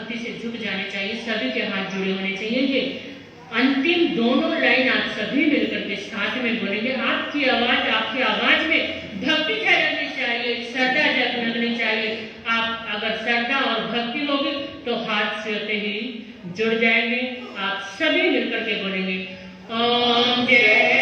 भक्ति से झुक जाने चाहिए, सभी के हाथ जुड़े होने चाहिए। ये अंतिम दोनों लाइन आप सभी मिलकर के साथ में बोलेंगे। आपकी आवाज में भक्ति झलकनी चाहिए, श्रद्धा झलकनी चाहिए। आप अगर श्रद्धा और भक्ति होगी तो हाथ से होते ही जुड़ जाएंगे। आप सभी मिलकर के बोलेंगे ओम जय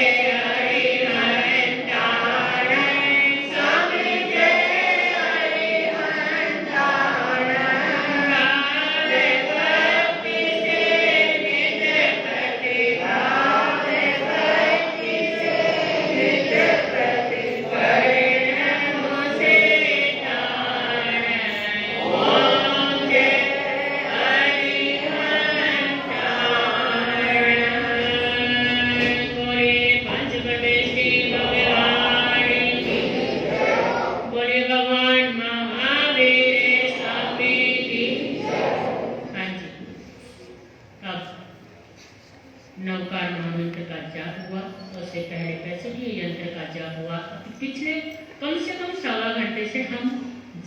नवकार महामंत्र का जाप हुआ। उससे पहले पैसठी यंत्र का जाप हुआ। पिछले कम से कम 1.25 घंटे से हम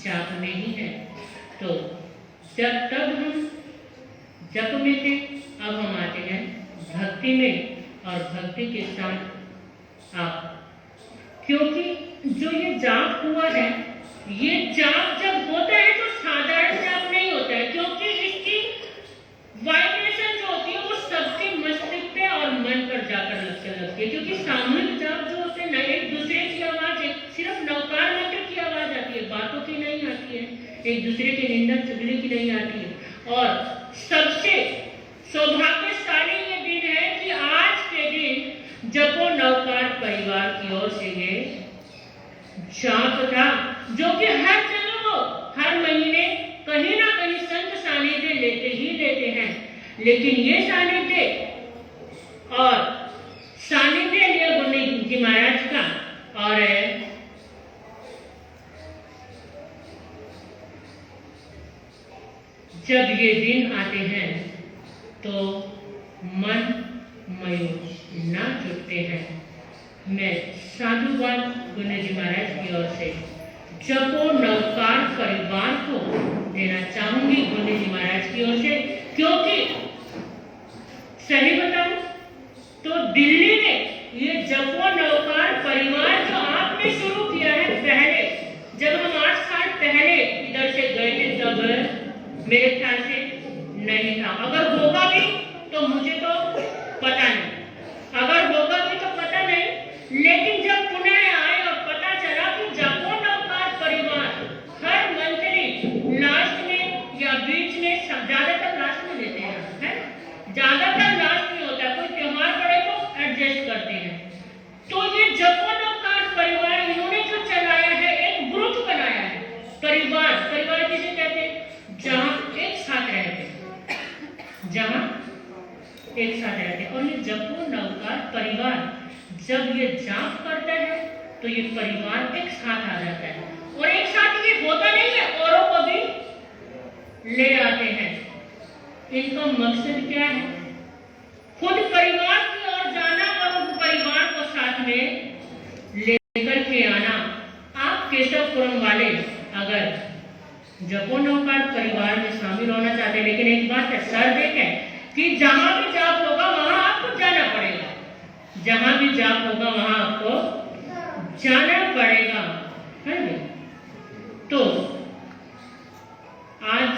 जाप में ही हैं। तो तब हम जप में थे, अब हम आते हैं भक्ति में। और भक्ति के साथ आप, क्योंकि जो ये जाप हुआ है, ये जाप जब होता है तो साधारण जाप नहीं होता है, क्योंकि इसकी वाइब्रेशन जो होती है वो सबके मस्तिष्क पे और मन पर जाकर लगती है। क्योंकि सामूहिक जाप जो होते हैं ना, एक दूसरे की आवाज, सिर्फ नवकार मंत्र की आवाज आती है, बातों की नहीं आती है, एक दूसरे की निंदा चुगली की नहीं आती है। और सबसे सौभाग्यशाली ये दिन है कि आज के दिन जपो नवकार परिवार की ओर से ये जाप था, जो कि हर जगह वो हर महीने कहीं ना कहीं संत सानिध्य लेते ही लेते हैं। लेकिन ये सानिध्य लिया गुरु जी महाराज का। और जब ये दिन आते हैं तो मन मयूर ना जुटते हैं। मैं साधुवाद गुरु जी महाराज की ओर से जपो नवकार परिवार को देना चाहूंगी, गुरु जी महाराज की ओर से। क्योंकि सही बताऊं तो दिल्ली में ये जपो नवकार परिवार जो आपने शुरू किया है, पहले जब हम 8 साल पहले इधर से गए थे तब मेरे ख्याल से नहीं था। अगर होगा भी तो मुझे तो पता नहीं, अगर होगा भी तो पता नहीं। लेकिन जब पुनः आए और पता चला कि जपो नवकार परिवार हर मंथली लास्ट में या बीच में, ज्यादातर लास्ट में लेते हैं, है ज्यादातर लास्ट में होता है, कोई त्योहार पड़े तो एडजस्ट करते हैं। तो ये जपो नवकार परिवार इन्होंने जो चलाया है, एक ग्रुप बनाया है। परिवार किसे कहते हैं? जहां एक साथ रहते हैं। और ये जपो नवकार परिवार जब ये जाप करता है तो ये परिवार एक साथ आ जाता है। और एक साथ ये होता नहीं है, औरों को भी ले आते हैं। इनका मकसद क्या है? खुद परिवार की ओर जाना और उस परिवार को साथ में लेकर के आना। आप केशवपुरम वाले अगर जपो नवकार परिवार में शामिल होना चाहते हैं, लेकिन एक बात है, सर देखें कि जहां भी जाप होगा वहां आपको जाना पड़ेगा। जहां भी जाप होगा वहां आपको जाना पड़ेगा, है ना? तो आज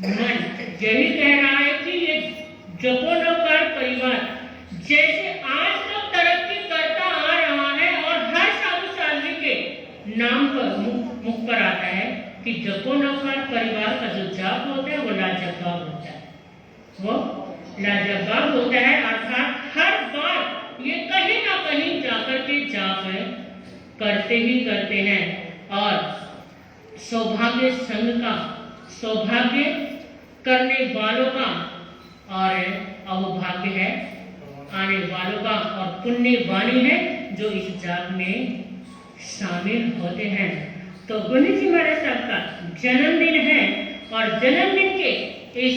मन यही कह रहा है कि ये जपो नवकार परिवार जैसे आज तक तरक्की करता आ रहा है, और हर साधु साध्वी के नाम पर मुख पर आता है कि जपो नवकार परिवार का जो जाप होता है वो लाजवाब होता है, अर्थात हर बार ये कहीं ना कहीं जाकर के जाप करते ही करते हैं। और सौभाग्य संघ का, सौभाग्य करने वालों का और अवभाग्य है आने वालों का, और पुण्य वाणी है जो इस जाप में शामिल होते हैं। तो गुरु जी महाराज साहब का जन्मदिन है, और जन्मदिन के इस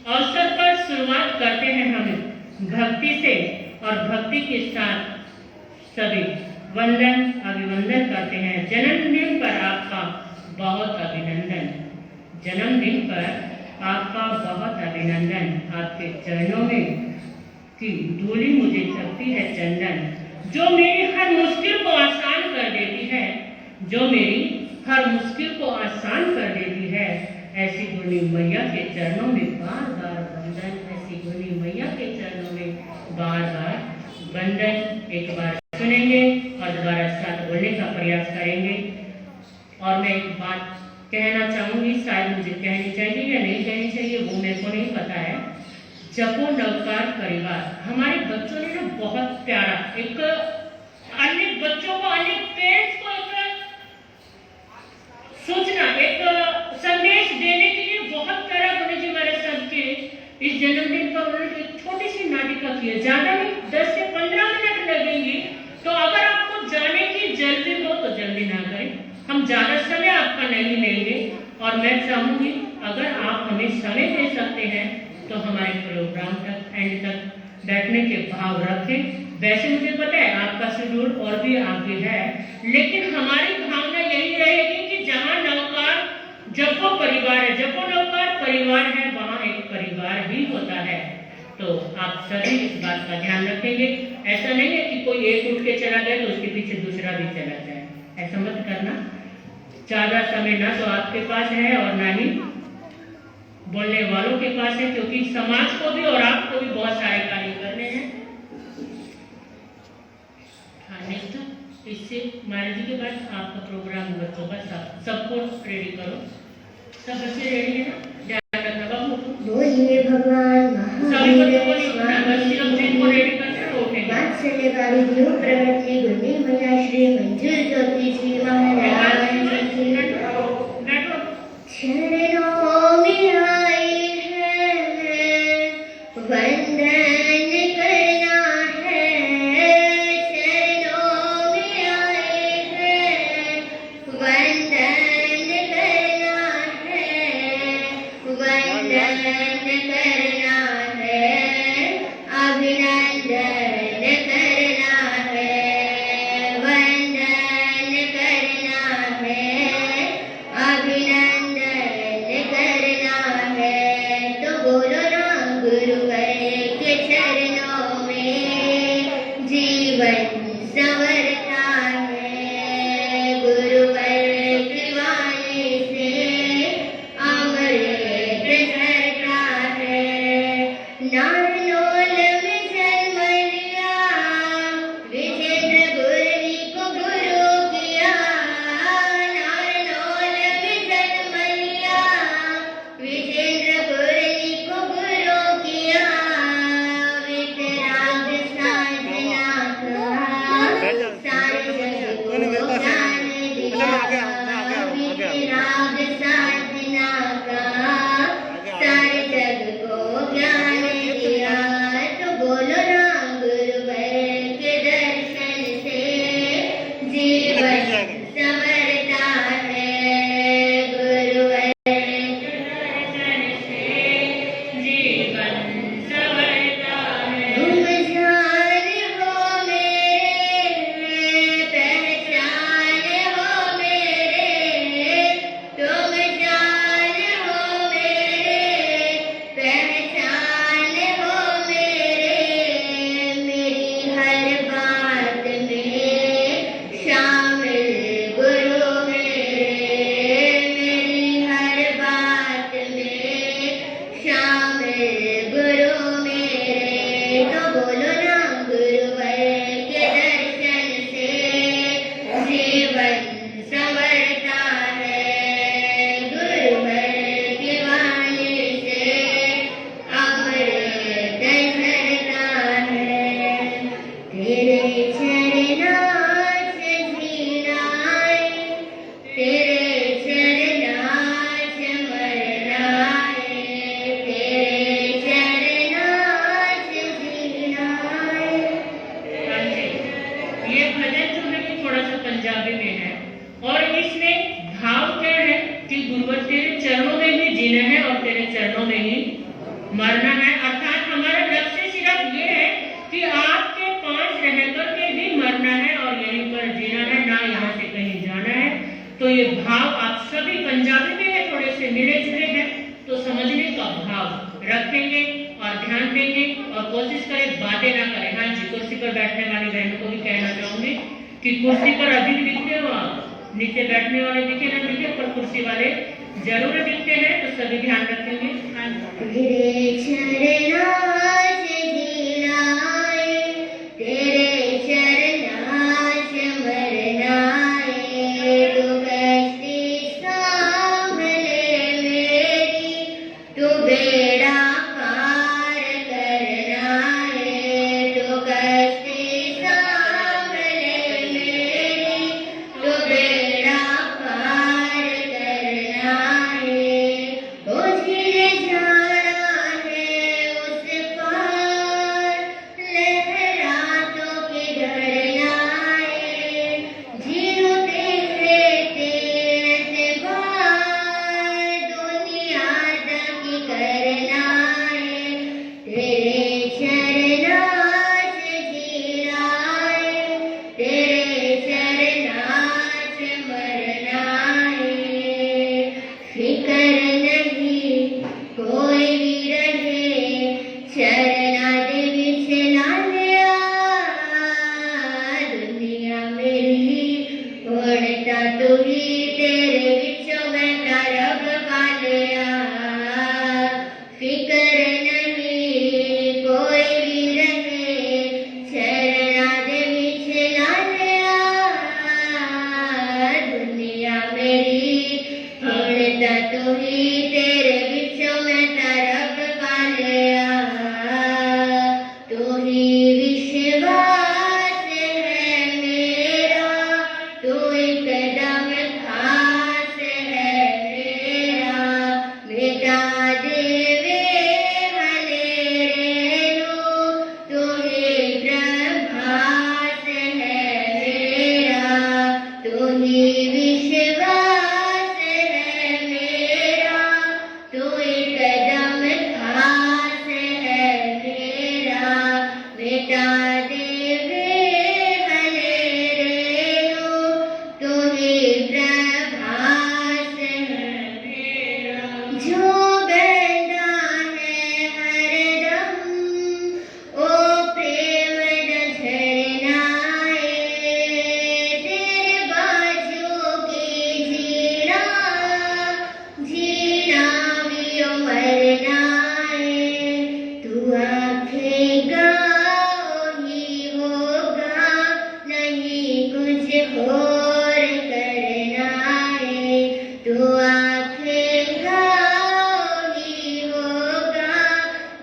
अवसर पर शुरुआत करते हैं हम भक्ति से, और भक्ति के साथ सभी अभिवंदन करते हैं। जन्मदिन पर आपका बहुत अभिनंदन। जन्मदिन पर आपका अभिनंदन आपके चरणों में कि धूली मुझे थकती है चंदन, जो मेरी हर मुश्किल को आसान कर देती है, जो मेरी हर मुश्किल को आसान कर देती है। ऐसी गुणी मैया के चरणों में बार बार वंदन, ऐसी गुणी मैया के चरणों में बार बार वंदन। एक बार सुनेंगे और दोबारा साथ बोलने का प्रयास करेंगे। और मैं एक बात कहना चाहूंगी, शायद मुझे कहनी चाहिए या नहीं कहनी चाहिए वो मेरे को नहीं पता है। जपो नवकार परिवार, हमारे बच्चों ने ना बहुत प्यारा एक अन्य बच्चों को, अन्य पेरेंट्स को एक सूचना, एक संदेश देने के लिए बहुत प्यारा गुरु जी हमारे सबके इस जन्मदिन पर उन्होंने एक छोटी सी नाटिका की है। ज्यादा नहीं, 10 से 15 मिनट लगेंगे। तो अगर आपको जाने की जल्दी हो तो जल्दी ना करें, हम ज्यादा समय आपका नहीं लेंगे। और मैं चाहूंगी अगर आप हमें समय दे सकते हैं तो हमारे प्रोग्राम तक, एंड तक बैठने के भाव रखें। वैसे मुझे पता है आपका शेड्यूल और भी आगे है, लेकिन हमारी भावना यही रहेगी कि जहां नवकार जपो परिवार है, जपो नवकार परिवार है, वहां एक परिवार ही होता है। तो आप सभी इस बात का ध्यान रखेंगे। ऐसा नहीं है कि कोई एक उठ के चला गया तो उसके पीछे दूसरा भी चला जाए, ऐसा मत करना। ज्यादा समय ना तो आपके पास है और ना ही बोलने वालों के पास है, क्योंकि समाज को भी और आपको भी बहुत सारे कार्य करने हैं। हाँ, नेक्स्ट इससे महाराज जी के बाद आपका प्रोग्राम बच्चों का सबको रेडी करो। सब बच्चे रेडी है ना? ध्यान रखना बाबू। बोलिए भगवान महावीर वात्सल्य वाली देव प्रवृत्ति गुणी मैया श्री मंजूर ज्योति जी महाराज की चरणों में आए हैं, वंदन करना है। चरणों में आए हैं, वंदन करना है, वंदन करना है, अभिनंदन करना है, वंदन करना है, अभिनंदन करना है। तो बोलो ना गुरुवर के चरणों में जीवन संवरता है, गुरुवर की वाणी से अमृत झरता है। नारनौल में जन्म लिया, विजेंद्र गुरनी को गुरु किया। नारनौल में जन्म लिया, विजेंद्र गुरनी को गुरु किया। वितराग साधना का सारे जग को ज्ञान दिया। वितराग साधना का सारे जग को ज्ञान दिया। तो बोलो ना गुरुवर के दर्शन से जीवन संवरता है, गुरुवर के दर्शन से जीवन संवरता है। तुम जान हो मेरे, पहचान हो मेरे, तुम जान हो मेरे, पहचान हो मेरे। मेरी हर बात में शामिल गुरु मेरे, मेरी हर बात में शामिल गुरु मेरे। तो बोलो ना गुरुवर के दर्शन से जीवन संवरता है, गुरुवर की वाणी से अमृत झरता है। तेरे चरणां से जीनाए, तेरे चरणां से मरना है, तेरे चरणां से जीनाए। ये भजन जो है कि थोड़ा सा पंजाबी में है और इसमें भाव क्या है कि गुरुवर तेरे चरणों में ही जीना है और तेरे चरणों में ही मरना है। अर्थात हमारा लक्ष्य सिर्फ ये है कि आपके पास रह करके भी मरना है और यहीं पर जीना है, ना यहाँ से कहीं जाना है। तो ये भाव आप सभी पंजाबी में है, थोड़े से मिले जुले हैं, तो समझने का भाव रखें। कोशिश करें बातें ना करें। हाँ जी, कुर्सी पर बैठने वाली बहनों को भी कहना चाहूंगी कि कुर्सी पर अभी भी दिखते हो आप, नीचे बैठने वाले दिखे ना दिखे, पर कुर्सी वाले जरूर दिखते हैं, तो सभी ध्यान रखेंगे। हाँ जी। तेरे चरणों से जीनाए, तेरे चरणों से मरनाए, तू कश्ती संभले मेरी, तू बेड़ा पार करना है, तू कश्ती संभले मेरी, तू बेड़ा पार करना है। ओ जिन्हें जाना है उस पार, लहरातों के डरना है, जिन्हों तेरे तेरे बार, दुनिया की करना है, तेरे चरणों से जीना है, तेरे चरणों से मरना है। फिकर नहीं कोई भी रहे, चरना दे बिछला लिया, दुनिया मेरी उड़ता तू ही, तेरे बिचों में तरफ पा लिया। फिकर नहीं कोई भी रहे, चरना दे बिछला लिया, दुनिया मेरी उड़ता तू ही, तेरे बिचों में तरफ पा लिया। तू ही विश्वास है मेरा, तू एकदम खास है मेरा, मिटा देवे भले रेणु, तू ही प्रभास है मेरा, तू ही विश्वास है मेरा, तू एकदम खास है मेरा, मिटा देवे भले रेणु, तू ही प्रभास है मेरा। जो बहता है हरदम, ओ प्रेम झरना है, तेरे बाजू की जीना, जीना भी ओ मरना है, तू आंखेगा ही होगा, नहीं कुछ और करना है, तू आंखेगा ही होगा,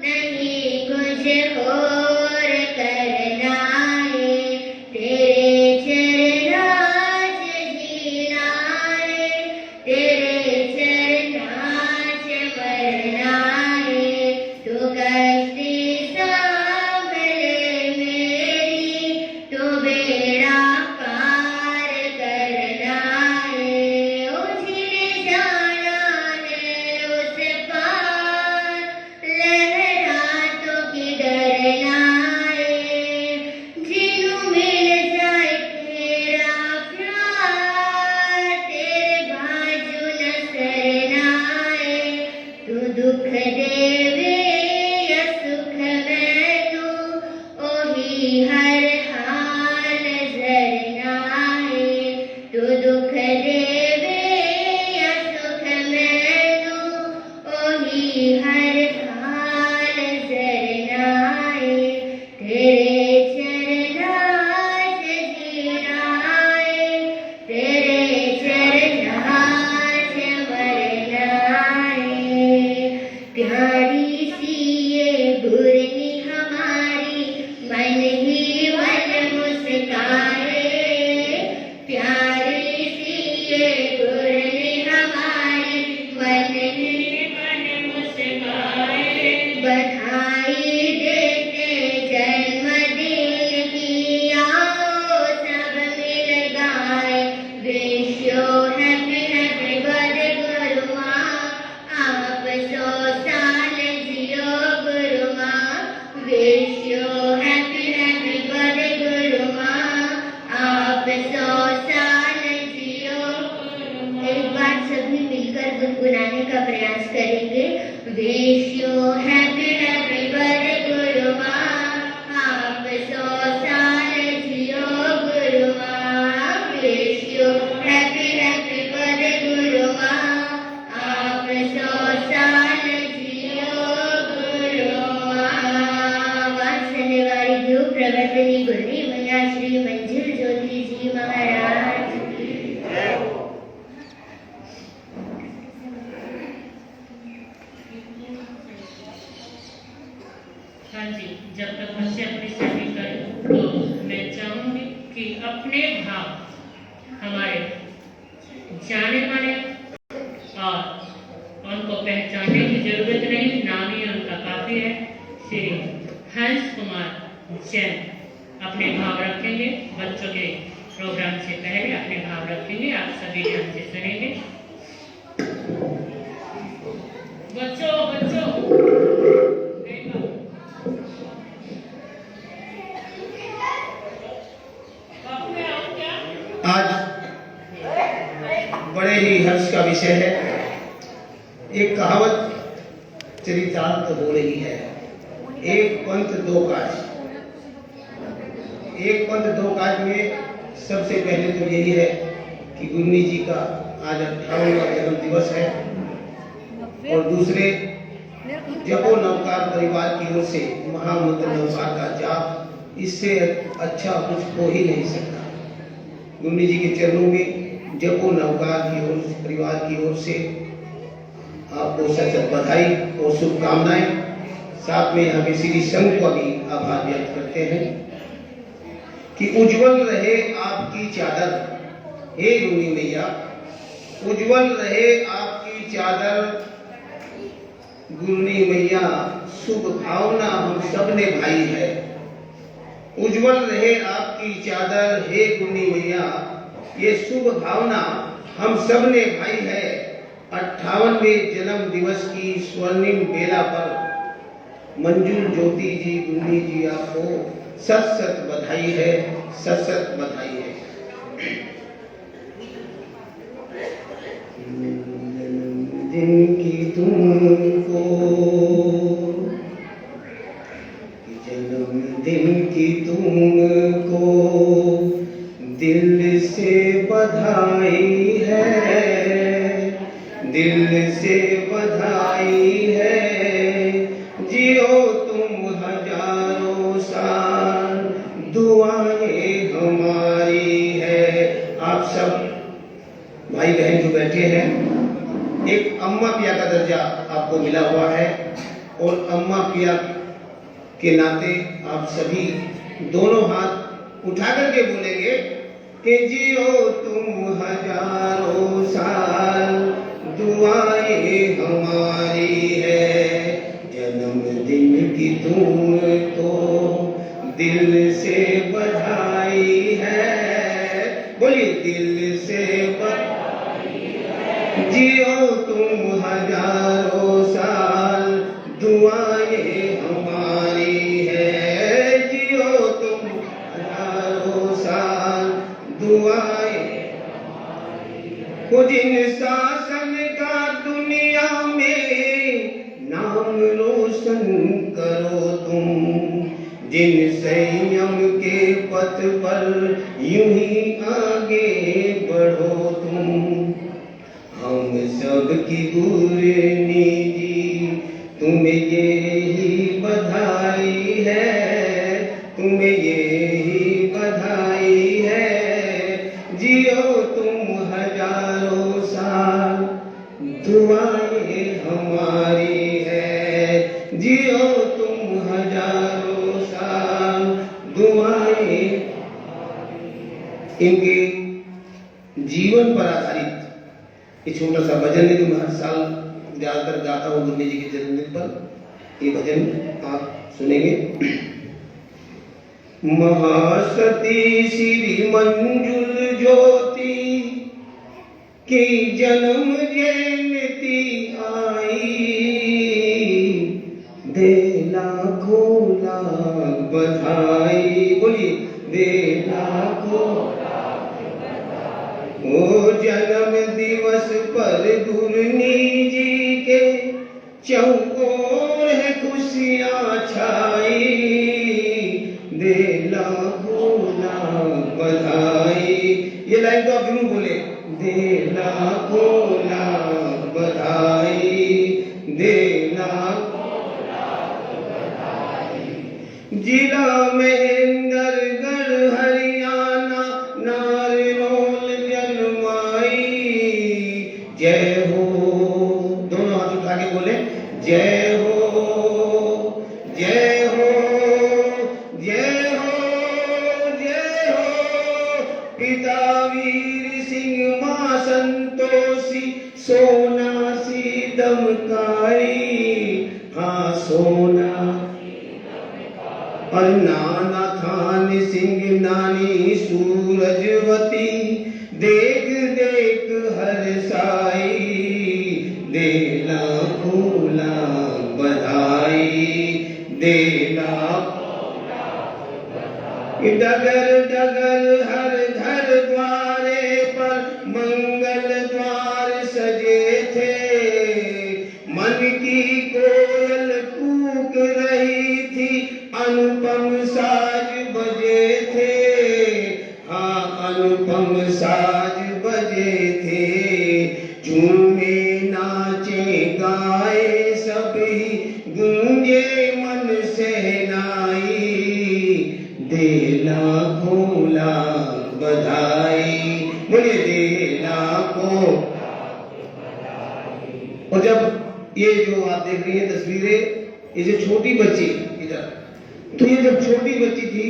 नहीं कुछ और करना है, तेरे चरणों से जीना है, तेरे चरणों से मरना है, तू कश्ती संभले मेरी, तू बेड़ा पार करना है। ओ जिन्हें जाना है उस पार, लहरातों की डरना है, जिन्हों मिल जाए तेरा प्यार, तेरे बाजू न सरना है, तू दुख देवे या सुख मैनू, ओही हर हाल जरना है, तू दुख देवे या सुख मैनू, ओही हर हाल जरना है, तेरे चरणों से जीना है, तेरे चरणों से मरना है। प्यारी सी ये गुरनी हमारी, मन ही मन मुस्काए, प्यारी सी ये गुरनी हमारी, मन ही मन मुस्काए, बधाई देते जन्मदिन की, आओ सब मिल गाए, wish you happy happy birthday गुरु माँ, आप 100 साल जियो गुरु माँ, wish you happy happy birthday गुरु माँ, आप 100 साल जियो गुरु माँ। एक बार सभी मिलकर गुनगुनाने का प्रयास करेंगे। Wish you happy happy birthday गुरु माँ, हाँ जी, जब तक बच्चे अपनी सेटिंग करें तो मैं चाहूँगी कि अपने भाव हमारे जाने माने और उनको पहचानने की जरूरत नहीं, नाम ही उनका काफी है, श्री हंस कुमार जैन अपने भाव रखेंगे। बच्चों के प्रोग्राम से पहले अपने भाव रखेंगे, आप सभी ध्यान से सुनेंगे। बच्चों बच्चों आज बड़े ही हर्ष का विषय है। एक कहावत चरितार्थ हो रही है, एक पंथ दो काज। एक पंथ दो काज में सबसे पहले तो यही है कि गुरनी जी का आज 58वां जन्म दिवस है, और दूसरे जपो नवकार परिवार की ओर से महामंत्र नवकार का जाप, इससे अच्छा कुछ हो ही नहीं सकता। गुरनी जी के चरणों में जपो नवकार की ओर परिवार की ओर से आपको सचत बधाई और शुभकामनाएं। साथ में यहाँ के श्री संघ का भी आभार व्यक्त करते हैं कि उज्जवल रहे आपकी चादर, हे गुरनी मैया, उज्जवल रहे आपकी चादर। गुरनी मैया शुभ भावना हम सब ने भाई है, उज्जवल रहे आपकी चादर, हे गुरनी मैया, ये शुभ भावना हम सब ने भाई है। 58वें जन्म दिवस की स्वर्णिम बेला पर मंजुल ज्योति जी गुरनी जी आपको सत सत बधाई है, सत सत बधाई है। जिनकी तुमको जन्मदिन की तुमको दिल से बधाई है, दिल से बधाई है। जियो तुम हजारों साल, दुआएं हमारी है। आप सब भाई बहन जो बैठे हैं, एक अम्मा पिया का दर्जा आपको मिला हुआ है, और अम्मा पिया के नाते आप सभी दोनों हाथ उठा करके बोलेंगे कि जियो तुम हजारों साल, दुआएं हमारी है। जन्मदिन की तुमको दिल से बधाई है, बोलिए दिल से बधाई है। जियो तुम हजारों साल, दुआएं हमारी है। जियो तुम हजारों साल, दुआएं को जिन शासन का दुनिया में नाम रोशन करो तुम, जिन संयम के पथ पर यूं ही आगे बढ़ो तुम। हम सब की गुरनी जी तुम्हें यही बधाई है, तुम्हें यही बधाई है। जियो तुम हजारों साल, दुआएं हमारी है। जियो तुम हजारों साल, दुआएं। इनके जीवन पर आधारित ये छोटा सा भजन है जो मैं हर साल ज्यादातर गाता हूँ गुरनी जी के जन्मदिन पर। ये भजन आप सुनेंगे। महासती श्री मंजुल ज्योति की जन्म जयंती आई, दे लाखों लाख बधाई, बोलिए दे लाखों लाख बधाई। ओ जन्म दिवस पर गुरनी जी के चौकोर है खुशियां छाई, दे लाखों लाख बधाई। ये लाइन तो आप जरूर बोले, दे लाखों लाख बधाई, दे लाखों लाख बधाई। जिला महेंद्रगढ़ हरियाणा नारनौल जन्माई, जय हो। दोनों हाथ उठा के बोले जय हो, जय हो। खोला। और नाना खान सिंह नानी सूरजवती देख देख हर्षाई, देला खोला बधाई, देला डगर डगर हर घर द्वारे पर मंगल द्वार सजे थे। मन की कोयल कूक रही थी, अनुपम साज बजे थे। हाँ अनुपम साज बजे थे। झूमे नाचे गाए सभी, गूंजे मन सहनाई, देला खोला बधाई। बोलिए देला को। और जब ये जो आप देख रही हैं तस्वीरें, ये जो छोटी बच्ची इधर, तो ये जब छोटी बच्ची थी,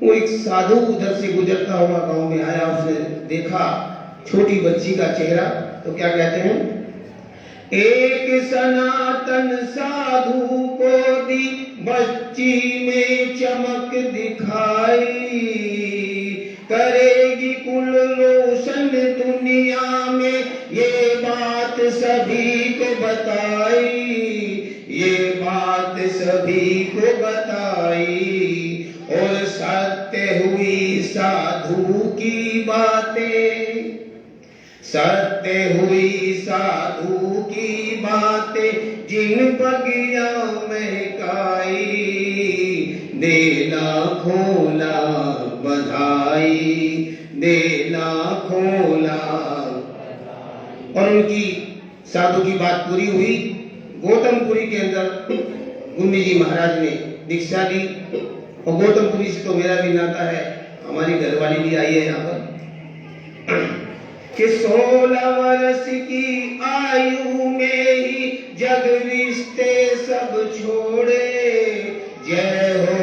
वो एक साधु उधर से गुजरता हुआ गांव में आया, उसने देखा छोटी बच्ची का चेहरा, तो क्या कहते हैं, एक सनातन साधु को दी बच्ची में चमक दिखाई, करेगी कुल रोशन दुनिया में, ये बात सभी को बताई, ये बात सभी को बताई। और सत्य हुई साधु की बातें, सत्य हुई साधु की बातें, जिन बगिया महकाई, देला खोला बधाई, देला खोला। और उनकी साधु की बात पूरी हुई। गौतमपुरी के अंदर गुन्नी जी महाराज ने दीक्षा ली, और गौतमपुरी से तो मेरा भी नाता है, हमारी घरवाली भी आई है यहाँ पर, कि 16 वर्ष की आयु में ही जग रिश्ते सब छोड़े, जय हो।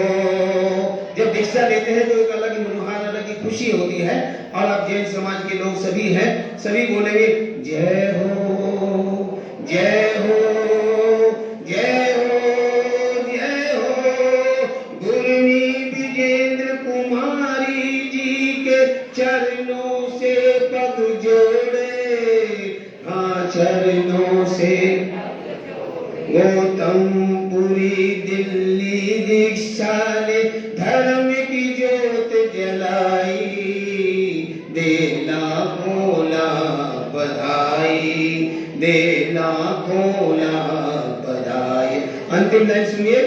जब दीक्षा लेते हैं तो एक अलग ही मनोहार, अलग ही खुशी होती है। और अब जैन समाज के लोग सभी हैं, सभी बोलेंगे जय हो, जय हो, जय हो, जय हो। गुरनी विजेंद्र कुमारी जी के चरणों से पग जोड़े, हाँ चरणों से। गौतमपुरी दिल्ली दीक्षा ने धर्म की ज्योत जलाई, देला खोला बधाई, देला खोला बधाई। अंतिम लाइन सुनिए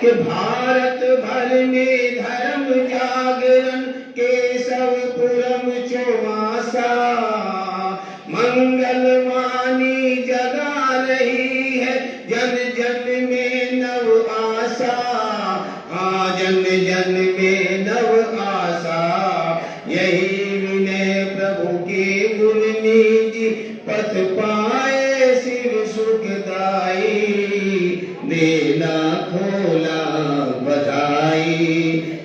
कि भारत भर में धर्म जागरण केशवपुरम चौमासा, मंगलवाणी जगा रही है जन जन में नव आशा, हाँ जन जन में नव आशा। यही विनय प्रभु के गुरनी जी, पथ पाए शिव सुखदाई, देला खोला बधाई,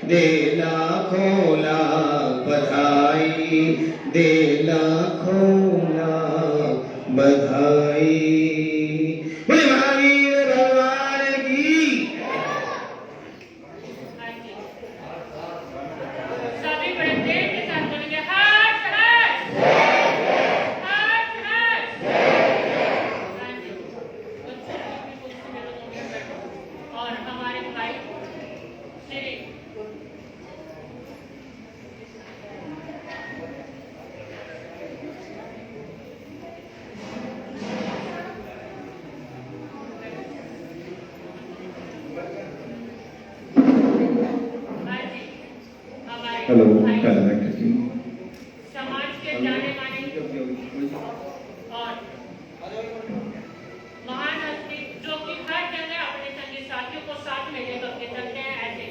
देला खोला बधाई, देला खोला बधाई। बोले महावीर भगवान की। सभी बड़े प्रेम के साथ बोलेंगे हर्ष हर्ष हर्ष हर्ष। और हमारे भाई श्री हेलो, समाज के जाने माने और महान हस्ती जो कि हर जगह अपने संगी साथियों को साथ में लेकर के चलते हैं, ऐसे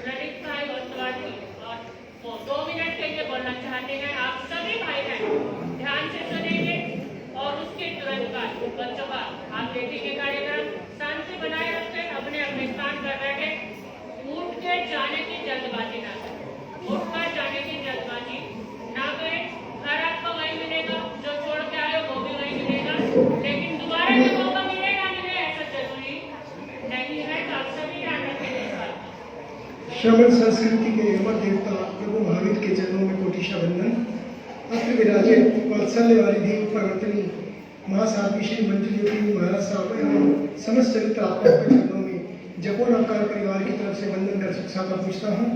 ललित भाई वस्तवादी और वो 2 मिनट के लिए बोलना चाहते हैं। आप सभी भाई बहन ध्यान से सुनेंगे और उसके तुरंत बाद बच्चों का आप देखेंगे कार्यक्रम। शांति बनाए रखकर अपने अपने स्थान पर बैठे, उठ के जाने की जल्दबाजी ना, उठकर जाने की जल्दबाजी श्रमण संस्कृति के अमर देवता प्रभु महावीर के चरणों में कोटिशा वंदन। अत्र विराजित वात्सल्य वारिधि प्रवर्तनी महासाध्वी श्री मंजू ज्योति महाराज साहब एवं समस्त चरित्र आत्मा के चरणों में जपो नवकार परिवार की तरफ से वंदन कर सुख सागर पूछता हूँ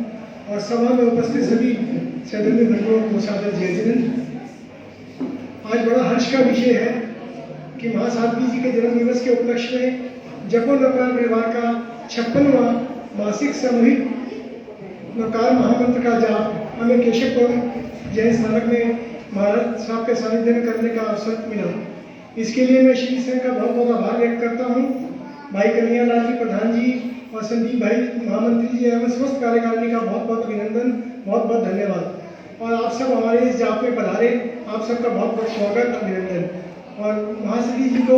और सभा में उपस्थित सभी सदस्य बंधुओं को सादर जय जयंत। आज बड़ा हर्ष का विषय है कि महासाध्वी जी के जन्म दिवस के उपलक्ष्य में जपो नवकार परिवार का 56वां मासिक सामूहिक नवकार महामंत्र का जाप हमें केशवपुर जैन स्मारक में महाराज साहब के सानिध्य में करने का अवसर मिला। इसके लिए मैं श्री संघ का बहुत बहुत आभार व्यक्त करता हूँ। भाई कन्हैयालाल जी प्रधान जी और संदीप भाई महामंत्री जी एवं समस्त कार्यकारिणी का बहुत बहुत अभिनंदन, बहुत बहुत धन्यवाद। और आप सब हमारे इस जाप में पधारे, आप सबका बहुत बहुत स्वागत, अभिनंदन। और महासती जी को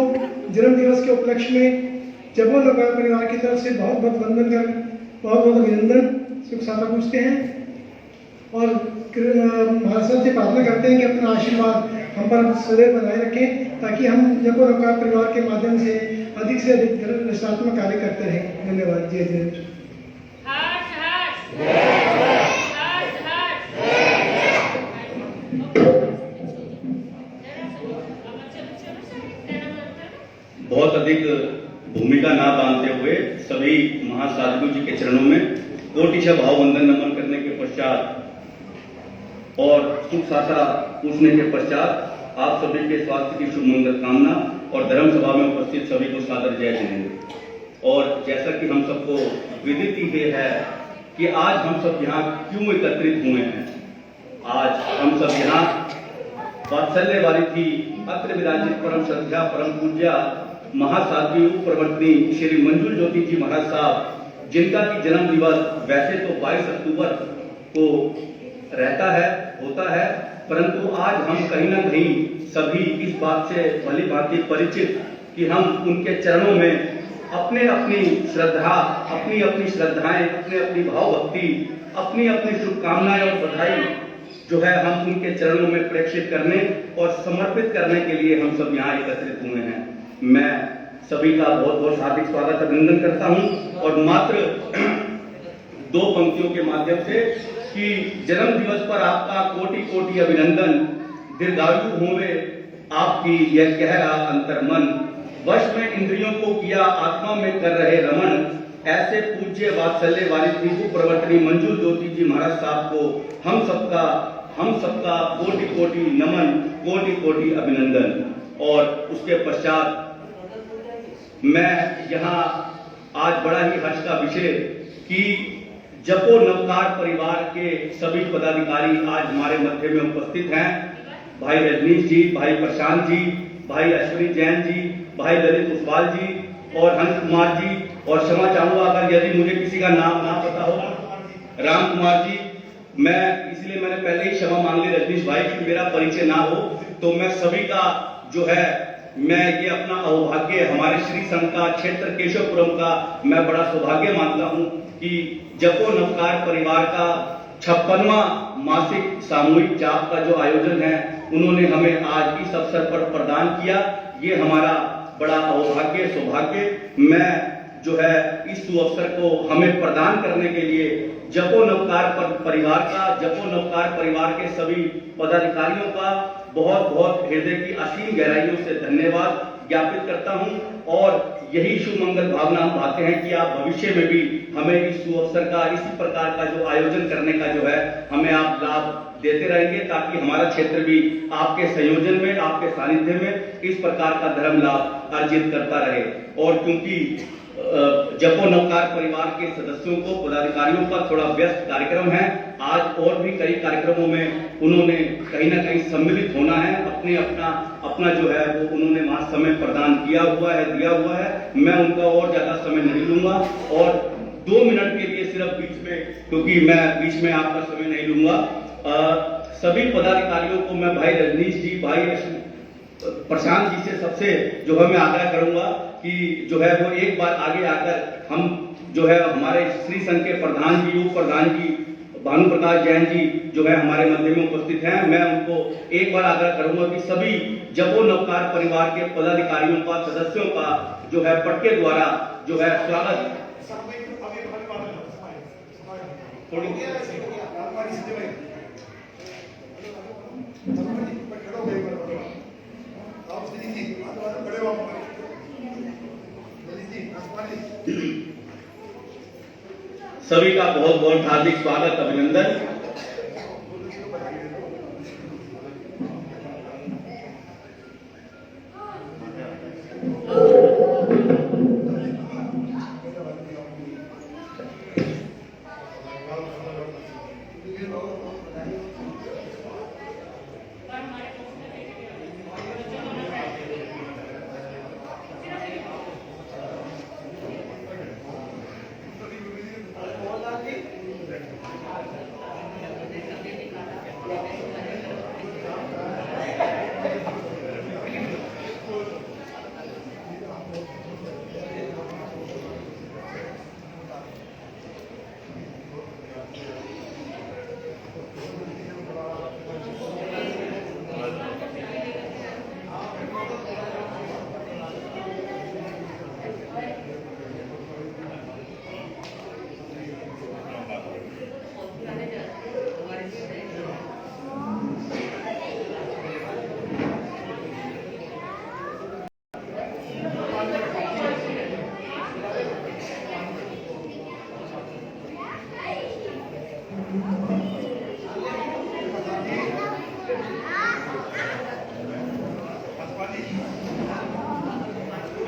जन्म दिवस के उपलक्ष्य में जपो नवकार परिवार की तरफ से बहुत बहुत वंदन कर बहुत बहुत अभिनंदन, सुख सागर पूछते हैं और महाराज साहब से प्रार्थना करते हैं कि अपना आशीर्वाद हम पर सदैव बनाए रखें ताकि हम जपो नवकार परिवार के माध्यम से अधिक रचनात्मक कार्य करते रहें। धन्यवाद। जय जय। बहुत अधिक भूमिका ना बांधते हुए सभी महासाधु जी के चरणों में कोटिशा भाव वंदन नमन करने के पश्चात और सुख साथा पूछने के पश्चात आप सभी के स्वास्थ्य की शुभ मंगल कामना और धर्म सभा में उपस्थित सभी को सादर जय जयंत। और जैसा कि हम सबको विदित ही है कि आज हम सब यहाँ क्यों एकत्रित हुए हैं। आज हम सब यहाँ वात्सल्य वाली थी अत्र विराजित परम श्रद्धा परम पूज्या महासाध्वी प्रवर्तनी श्री मंजू ज्योति जी महाराज साहब, जिनका की जन्म दिवस वैसे तो 22 अक्टूबर को रहता है होता है, परंतु आज हम कहीं ना कहीं सभी इस बात से भली भांति परिचित कि हम उनके चरणों में अपने अपनी श्रद्धा अपनी अपनी श्रद्धाएं अपने अपनी भाव भक्ति अपनी अपनी शुभकामनाएं और बधाई जो है हम उनके चरणों में प्रेषित करने और समर्पित करने के लिए हम सब यहाँ एकत्रित हुए हैं। मैं सभी का बहुत बहुत हार्दिक स्वागत अभिनंदन करता हूं और मात्र 2 पंक्तियों के माध्यम से कि जन्म दिवस पर आपका कोटि कोटि अभिनंदन, दीर्घायु होवे आपकी यह कह रहा अंतर्मन, वश में इंद्रियों को किया आत्मा में कर रहे रमन, ऐसे पूज्य वात्सल्य वाली त्रिभु प्रवर्तनी मंजू ज्योति जी महाराज साहब को हम सबका कोटि कोटि नमन, कोटि कोटि अभिनंदन। और उसके पश्चात मैं यहाँ आज बड़ा ही हर्ष का विषय कि जपो नवकार परिवार के सभी पदाधिकारी आज हमारे मध्य में उपस्थित हैं। भाई रजनीश जी, भाई प्रशांत जी, भाई अश्विनी जैन जी, भाई ललित उस्वाल जी और हंस कुमार जी, और क्षमा चाहूंगा अगर यदि मुझे किसी का नाम ना पता हो, राम कुमार जी, मैं इसलिए मैंने पहले ही क्षमा मांग ली रजनीश भाई की मेरा परिचय ना हो, तो मैं सभी का जो है मैं ये अपना अवभाग्य हमारे श्री संघ का क्षेत्र केशवपुरम का मैं बड़ा सौभाग्य मानता हूं कि जपो नवकार परिवार का 56वां मासिक सामूहिक जाप का जो आयोजन है उन्होंने हमें आज इस अवसर पर प्रदान किया। ये हमारा बड़ा अवभाग्य सौभाग्य। मैं जो है इस सुअवसर को हमें प्रदान करने के लिए जपो नवकार परिवार के सभी पदाधिकारियों का बहुत बहुत हृदय की असीम गहराइयों से धन्यवाद ज्ञापित करता हूं और यही शुभ मंगल भावना हम पाते हैं कि आप भविष्य में भी हमें इस सुअवसर का इसी प्रकार का जो आयोजन करने का जो है हमें आप लाभ देते रहेंगे ताकि हमारा क्षेत्र भी आपके संयोजन में आपके सानिध्य में इस प्रकार का धर्म लाभ अर्जित करता रहे। और क्योंकि जपो नवकार परिवार के सदस्यों को पदाधिकारियों का थोड़ा व्यस्त कार्यक्रम है, आज और भी कई कार्यक्रमों में उन्होंने कहीं ना कहीं सम्मिलित होना है, अपना जो है वो उन्होंने वहां समय प्रदान दिया हुआ है। मैं उनका और ज्यादा समय नहीं लूंगा और 2 मिनट के लिए सिर्फ बीच में, क्योंकि मैं बीच में आपका समय नहीं लूंगा, सभी पदाधिकारियों को मैं भाई रजनीश जी, भाई प्रशांत जी से सबसे जो है मैं आग्रह करूंगा कि जो है वो एक बार आगे आकर हम जो है हमारे श्री संघ के प्रधान जी, उप प्रधान जी भानु प्रकाश जैन जी जो है हमारे मध्य में उपस्थित हैं। मैं उनको एक बार आग्रह करूंगा कि सभी जपो नवकार परिवार के पदाधिकारियों का सदस्यों का जो है पटके द्वारा जो है स्वागत थोड़ी सभी का बहुत बहुत हार्दिक स्वागत, अभिनंदन।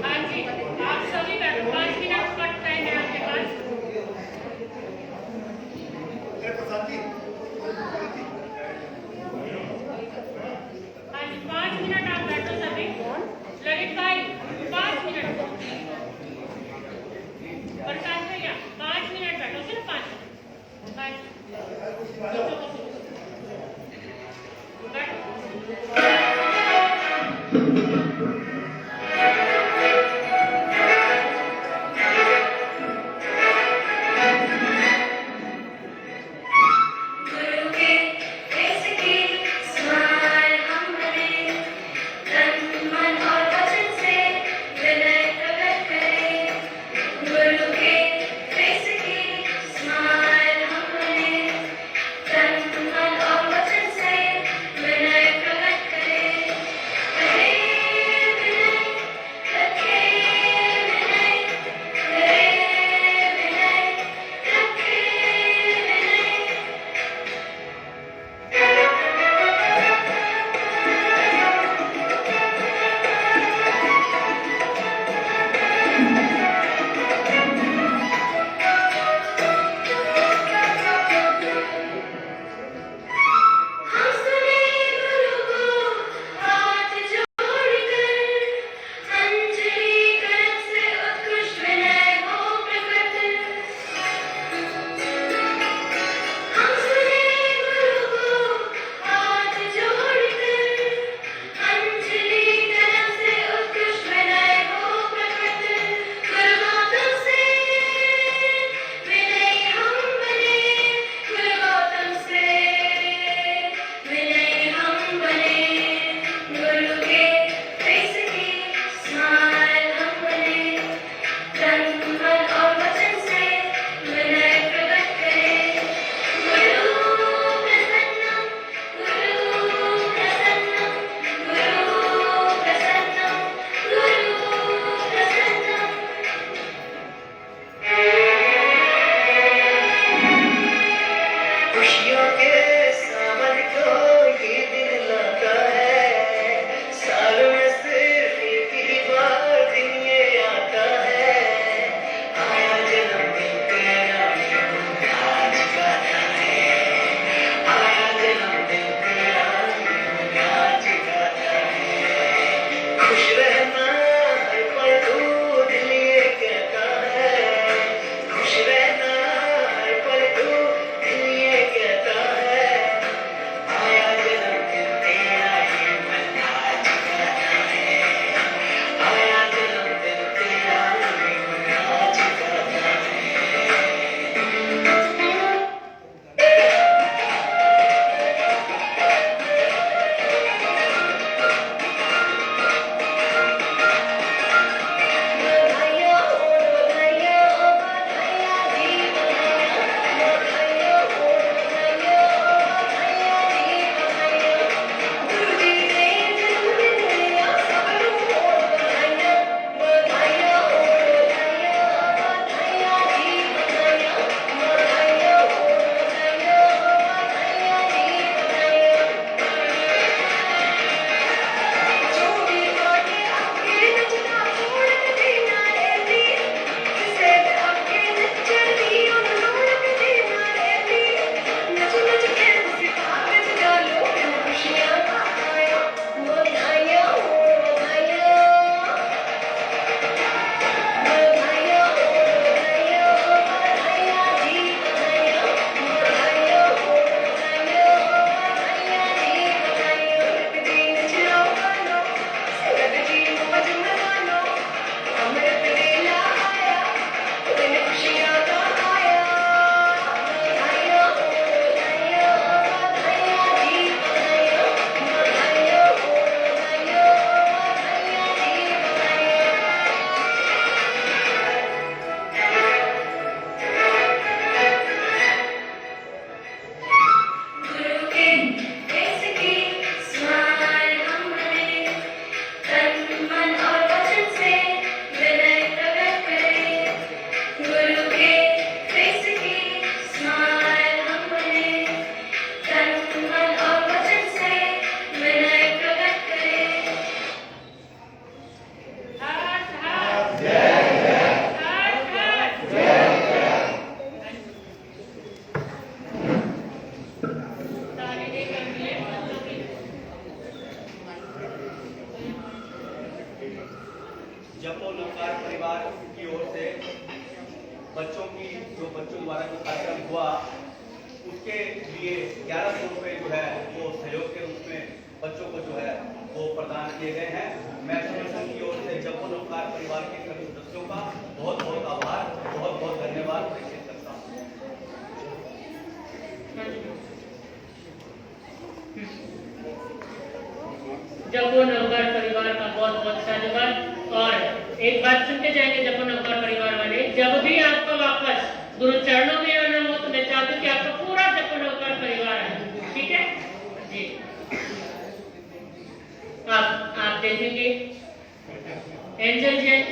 हाँ जी, आप सभी बैठो, 5 मिनट का टाइम है आपके पास। हाँ जी, 5 मिनट आप बैठो सभी। ललित भाई 5 मिनट, प्रकाश भैया 5 मिनट बैठो, सिर्फ 5 मिनट। हाँ जी, बैठो। गुरु के फेस की स्माइल हमने तन मन और वचन से विनय प्रकट करें। गुरु के फेस की स्माइल हमने तन मन और वचन से विनय प्रकट करें। बच्चों द्वारा जो कार्यक्रम हुआ उसके लिए 1100 रुपये जो है वो सहयोग के रूप में बच्चों को जो है वो प्रदान किए गए हैं। मैं संगठन की ओर से जपो नवकार परिवार के सभी सदस्यों का बहुत बहुत आभार, बहुत बहुत धन्यवाद प्रेषित करता हूँ। जपो नवकार परिवार का बहुत बहुत धन्यवाद। और एक बात सुनते जाएंगे जपो नवकार परिवार वाले, जब भी आपको वापस गुरु चरणों में आना हो तो मैं चाहती हूँ कि आपका पूरा जपो नवकार परिवार है, ठीक है जी। आप देखेंगे एंजल जैन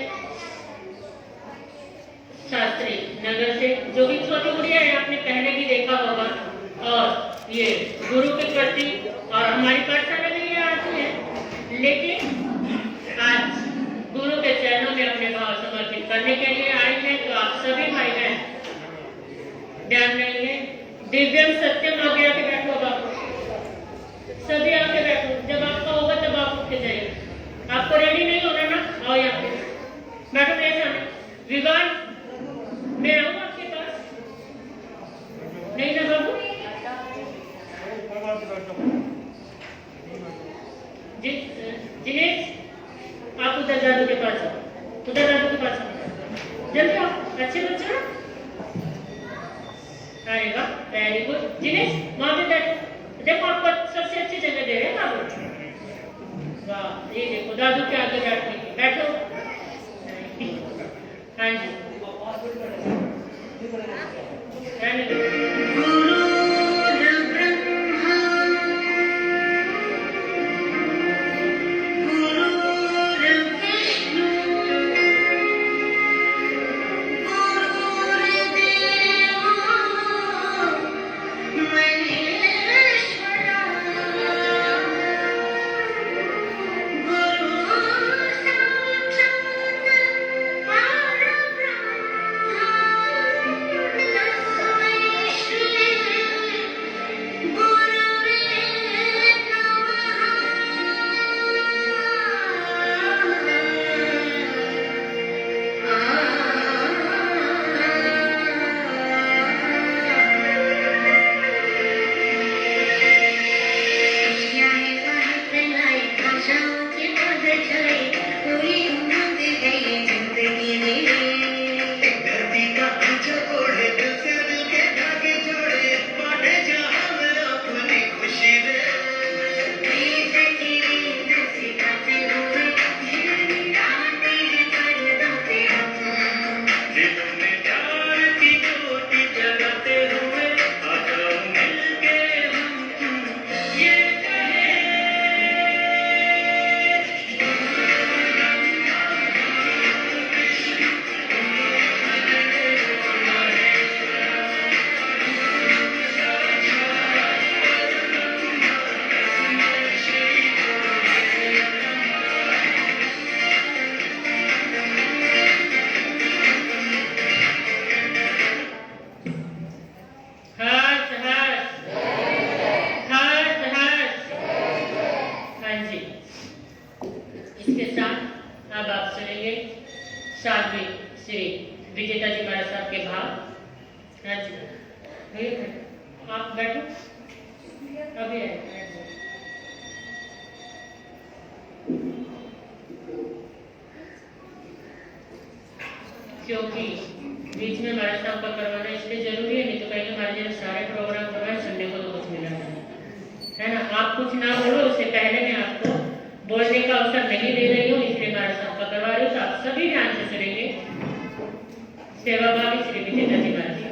शास्त्री नगर से, जो कि छोटी गुड़िया है, आपने पहले भी देखा होगा। और ये गुरु के प्रति और हमारी पाठशाला में ये आती है, लेकिन आज गुरु के चरणों में अपने भाव समर्पित करने के लिए आई है। तो आप सभी भाई बहन ध्यान देंगे। दिव्यम सत्यम आगे आके बैठो, बाबू सभी आके बैठो। जब आपका होगा तब आप उठ के जाइए। आपको रेडी नहीं होना ना, आओ यहाँ पे बैठो मेरे सामने। विवान मैं आऊँ आपके पास? नहीं ना बाबू? जिनेश आप उधर दादू के पास आओ, उधर दादू के पास आओ, जल्दी आओ। अच्छे बच्चे ना, अरे वाह वेरी गुड। जिनेश वहां पे बैठो, देखो आपको सबसे अच्छी जगह दे रहे हैं बाबू। वाह ये देखो दादू के आगे बैठने की, बैठो। हाँ जी साध्वी श्री विजेता जी महाराज साहब के भाव। आप बैठो, अभी क्योंकि बीच में महाराज साहब का करवाना इसलिए जरूरी है, नहीं तो कहीं हमारे जैसे सारे प्रोग्राम करवाए संडे को तो कुछ मिला है ना। आप कुछ ना बोलो उससे पहले मैं आपको बोलने का अवसर नहीं दे रही हूँ, इसलिए महाराज साहब का करवा रही हूँ। तो आप सभी ध्यान से सुनेंगे। सेवाभावी श्री विजेता जी महाराज साहब।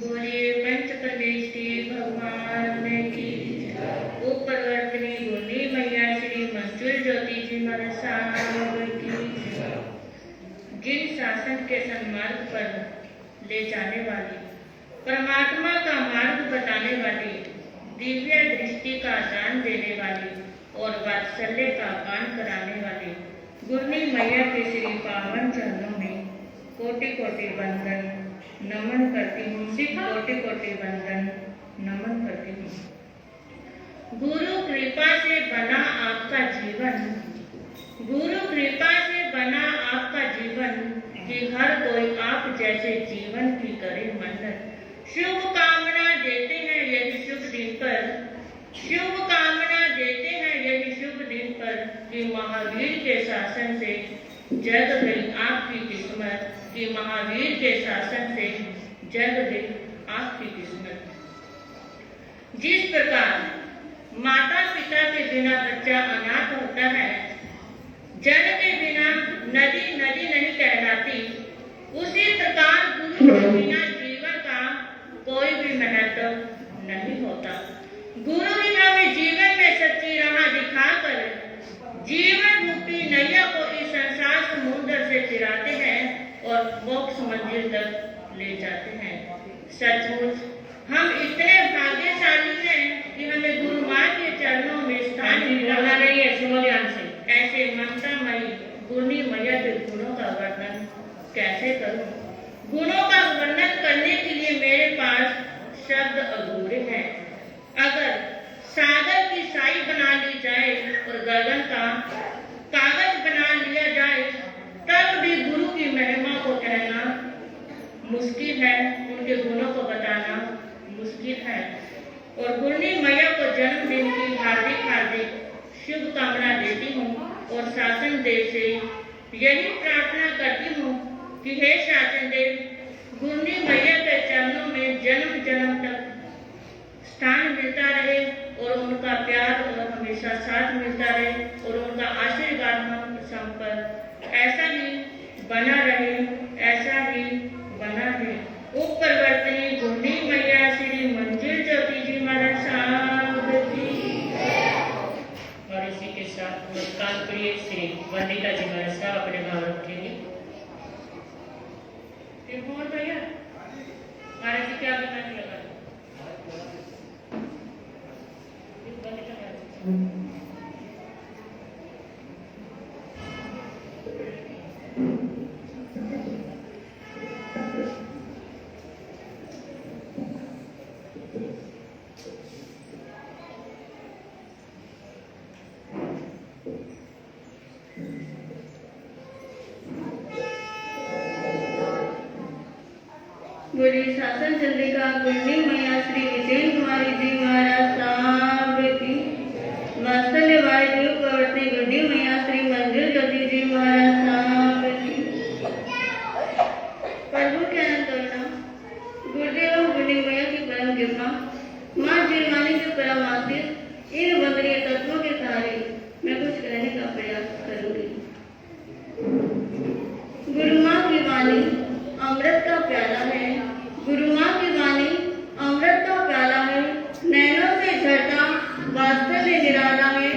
बोलिए पंच परमेश्वरी भगवान की उपरवर्तनी बोली मैया श्री मंजुल ज्योति जी महाराज साहब की। जिन शासन के सन्मार्ग पर ले जाने वाली, परमात्मा का मार्ग बताने वाली, दिव्य दृष्टि का दान देने वाली और वात्सल्य का पान कराने वाली गुरनी मैया के श्री पावन चरणों में कोटि कोटि वंदन नमन करती हूँ। कोटि कोटि वंदन नमन करती हूँ। गुरु कृपा से बना आपका जीवन गुरु कृपा से बना आपका जीवन कि हर कोई आप जैसे जीवन की करे मन्नत। शुभ कामना देते हैं यदि शुभ दिन पर, शुभ कामना देते हैं यदि शुभ दिन पर कि महावीर के शासन से जग गई आपकी किस्मत, कि महावीर के शासन से जग गई आपकी किस्मत। जिस प्रकार माता पिता के बिना बच्चा अनाथ होता है, जल के बिना नदी नदी नहीं कहलाती, उसी प्रकार गुरु के बिना जीवन का कोई भी महत्व नहीं होता। गुरु ही हमें जीवन में सच्ची राह दिखाकर जीवन रूपी नैया को इस संसार समुद्र से चिराते हैं और मोक्ष मंजिल तक ले जाते हैं। सचमुच हम इतने भाग्यशाली हैं कि हमें गुरु माँ के चरणों में स्थान मिला है। ऐसे ममतामयी गुणी मैया के गुणों का वर्णन कैसे करूं? गुणों का वर्णन करने के लिए मेरे पास शब्द अधूरे हैं। अगर सागर की साई बना ली जाए और गगन का कागज बना लिया जाए, तब भी गुरु की महिमा को कहना मुश्किल है, उनके गुणों को बताना मुश्किल है। और गुरनी मैया को जन्मदिन की हार्दिक हार्दिक शुभकामना देती हूँ और शासन देव से यही प्रार्थना करती हूँ कि हे शासन देव, गुरनी मैया के चरणों में जन्म जन्म तक स्थान मिलता रहे और उनका प्यार और हमेशा साथ मिलता रहे और उनका आशीर्वाद हम सब पर ऐसा ही बना रहे, ऐसा ही बना है। उपरवर्तनी गुरनी मैया श्री मंजिल ज्योति जी महाराज साहब की। और इसी के साथ मुस्कान प्रिय श्री वंदिता जी महाराज साहब अपने भाव रखेंगे। और भैया महाराज जी क्या बताने लगा? बोली शासन चंद्रिका गुरनी मैया श्री विजय कुमारी जी महाराज साहब की। वात्सल्यवाय देव प्रवर्तनी गुरनी मैया श्री मंजिल ज्योति जी महाराज साहब की। प्रभु के अनंत करुणा, गुरुदेव और गुरनी मैया की परम कृपा, माँ जीवानी के परम आशीष, इन वंदनीय तत्वों के सहारे मैं कुछ कहने का प्रयास करूंगी। गुरु माँ की वाणी अमृत का प्याला है, गुरु माँ की वाणी अमृत का प्याला है। नैनों से झरता वात्सल्य निराला है,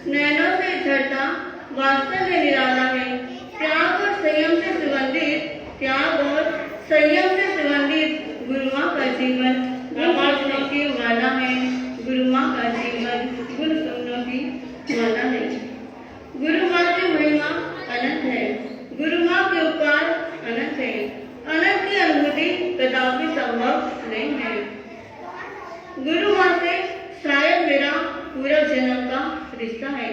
नैनों से झरता वात्सल्य निराला है। त्याग और संयम से सुगंधित, त्याग और संयम से सुगंधित गुरु माँ का जीवन गुण सुनों की माला है, गुरु माँ का जीवन गुण सुनों की माला है। गुरु माँ की महिमा अनंत है, गुरु माँ के उपकार अनंत है। अनंत की अनुभूति कदापि संभव नहीं है। गुरु माँ से शायद मेरा पूरा जन्म का रिश्ता है,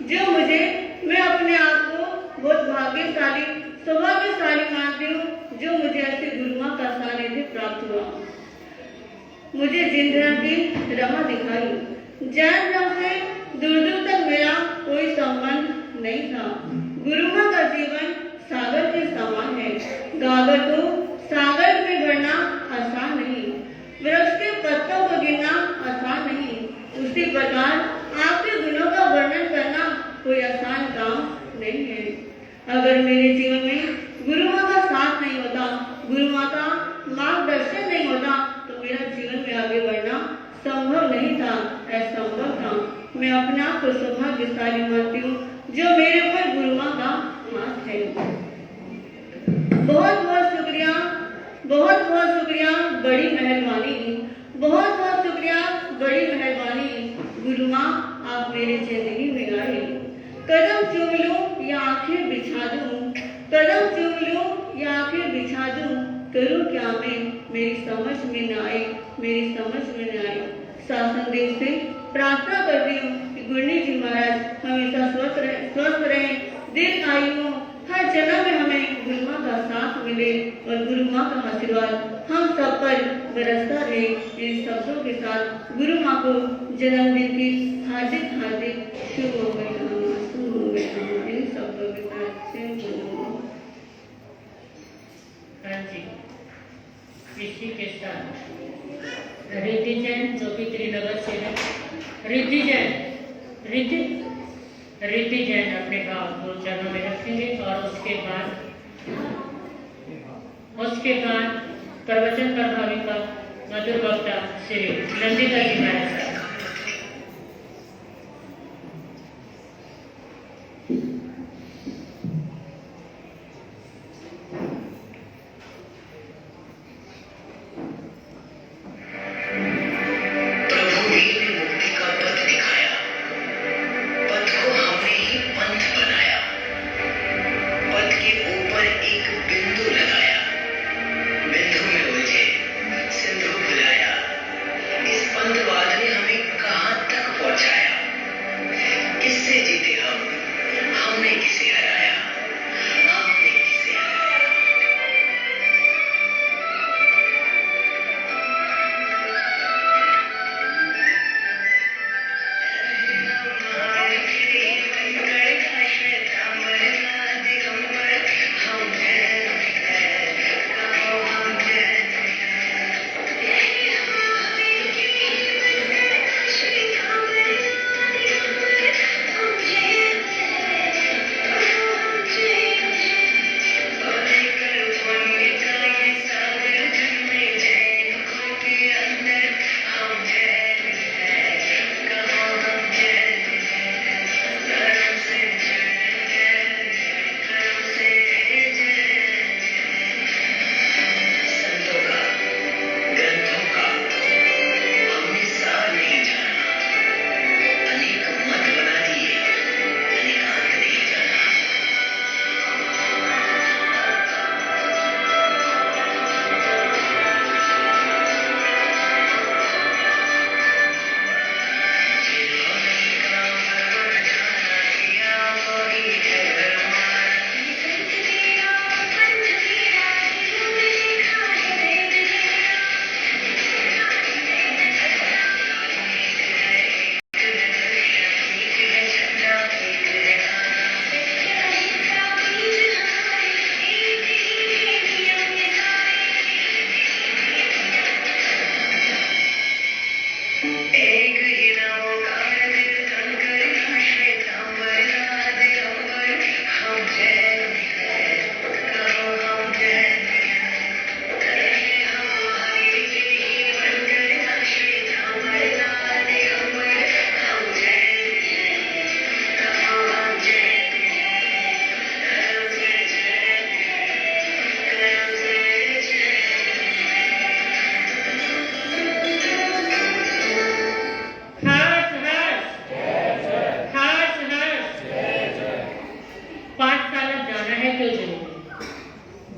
जो मैं अपने आप को बहुत भाग्यशाली सौभाग्यशाली मानती हूँ, जो मुझे ऐसे गुरु माँ का सानिध्य प्राप्त हुआ। मुझे जिंदगी की राह दिखाई। जैन धर्म से दूर दूर तक मेरा कोई संबंध नहीं था। गुरु माँ का जीवन सागर के समान है। गागर को सागर में भरना आसान नहीं, वृक्ष के पत्तों को गिनना आसान नहीं, उसी प्रकार आपके गुणों का वर्णन करना कोई आसान काम नहीं है। अगर मेरे जीवन में गुरु माँ का साथ नहीं होता, गुरु माँ का मार्गदर्शन नहीं होता, तो मेरा जीवन में आगे बढ़ना संभव नहीं था, असंभव था। मैं अपने आप को सौभाग्यशाली मानती हूँ, जो मेरे ऊपर गुरु माँ का हाथ है। बहुत बहुत शुक्रिया, बहुत बहुत शुक्रिया, बड़ी मेहरबानी, बहुत बहुत शुक्रिया, बड़ी मेहरबानी। गुरु माँ आप मेरी जिंदगी में आए। कदम चूम लूं या आंखें बिछा दूं, कदम चूम लूं या आंखें बिछा दूं, करूं क्या मैं, मेरी समझ में न आए, मेरी समझ में न आए। शासन देव से प्रार्थना करती हूँ कि गुरनी जी महाराज हमेशा स्वस्थ रहें दीर्घायु हो, हर जन्म में हमें गुरु माँ का साथ मिले और गुरु माँ का आशीर्वाद हम सब पर बरसता रहे। इन शब्दों के साथ गुरु माँ को जन्मदिन की हार्दिक हार्दिक शुभकामनाएं। इन शब्दों के साथ हाँ जी, इसी के साथ रिद्धि जैन जो कि त्रिनगर से है, रिद्धि जैन अपने भाव को चरणों में रखेंगे और उसके बाद प्रवचन प्रभाविका मधुर वक्ता श्री नंदिता जी महाराज साहब।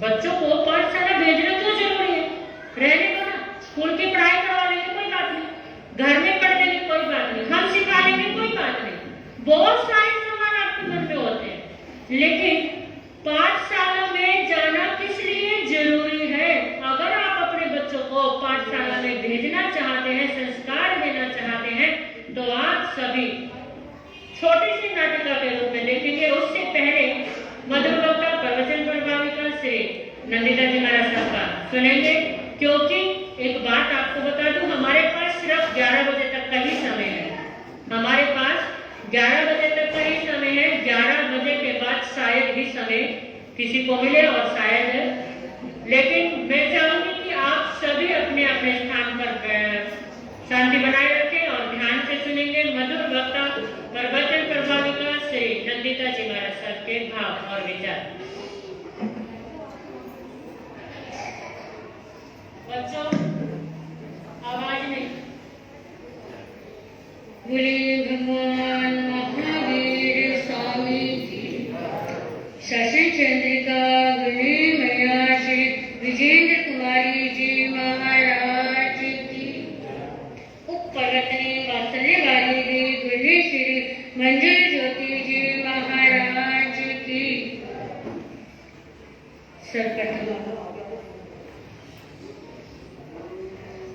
बच्चों को पाठशाला भेजना क्यों जरूरी है? रहने दो ना, स्कूल की पढ़ाई करवा लेंगे कोई बात नहीं, घर में पढ़ लेंगे कोई बात नहीं, हम सिखा लेंगे कोई बात नहीं। बहुत सारे सवाल आपके मन में होते हैं, लेकिन पाठशाला में जाना किस लिए जरूरी है? अगर आप अपने बच्चों को पाठशाला में भेजना चाहते हैं, संस्कार देना चाहते हैं, तो आप सभी छोटी सी नाटिका के रूप में देखेंगे। उससे पहले मधुर वक्ता प्रवचन प्रभाविका श्री नंदिता जी महाराज साहब का सुनेंगे, क्योंकि एक बात आपको बता दूं, हमारे पास सिर्फ 11 बजे तक का ही समय है। हमारे पास 11 बजे तक का ही समय है। 11 बजे के बाद शायद ही समय किसी को मिले और शायद, लेकिन मैं चाहूंगी कि आप सभी अपने अपने स्थान पर शांति बनाए रखें और ध्यान से सुनेंगे मधुर वक्ता प्रवचन प्रभाविका श्री नंदिता जी महाराज साहब के भाव और विचार। बच्चों आवाज नहीं। बोलिए भगवान महावीर स्वामी जी, शशि चंद्रिका गुरु मैया श्री विजेंद्र कुमारी जी महाराज की, उपरत्नी वात्सल्य वाली गुरु श्री मंजुल ज्योति जी महाराज की, सर्वप्रथम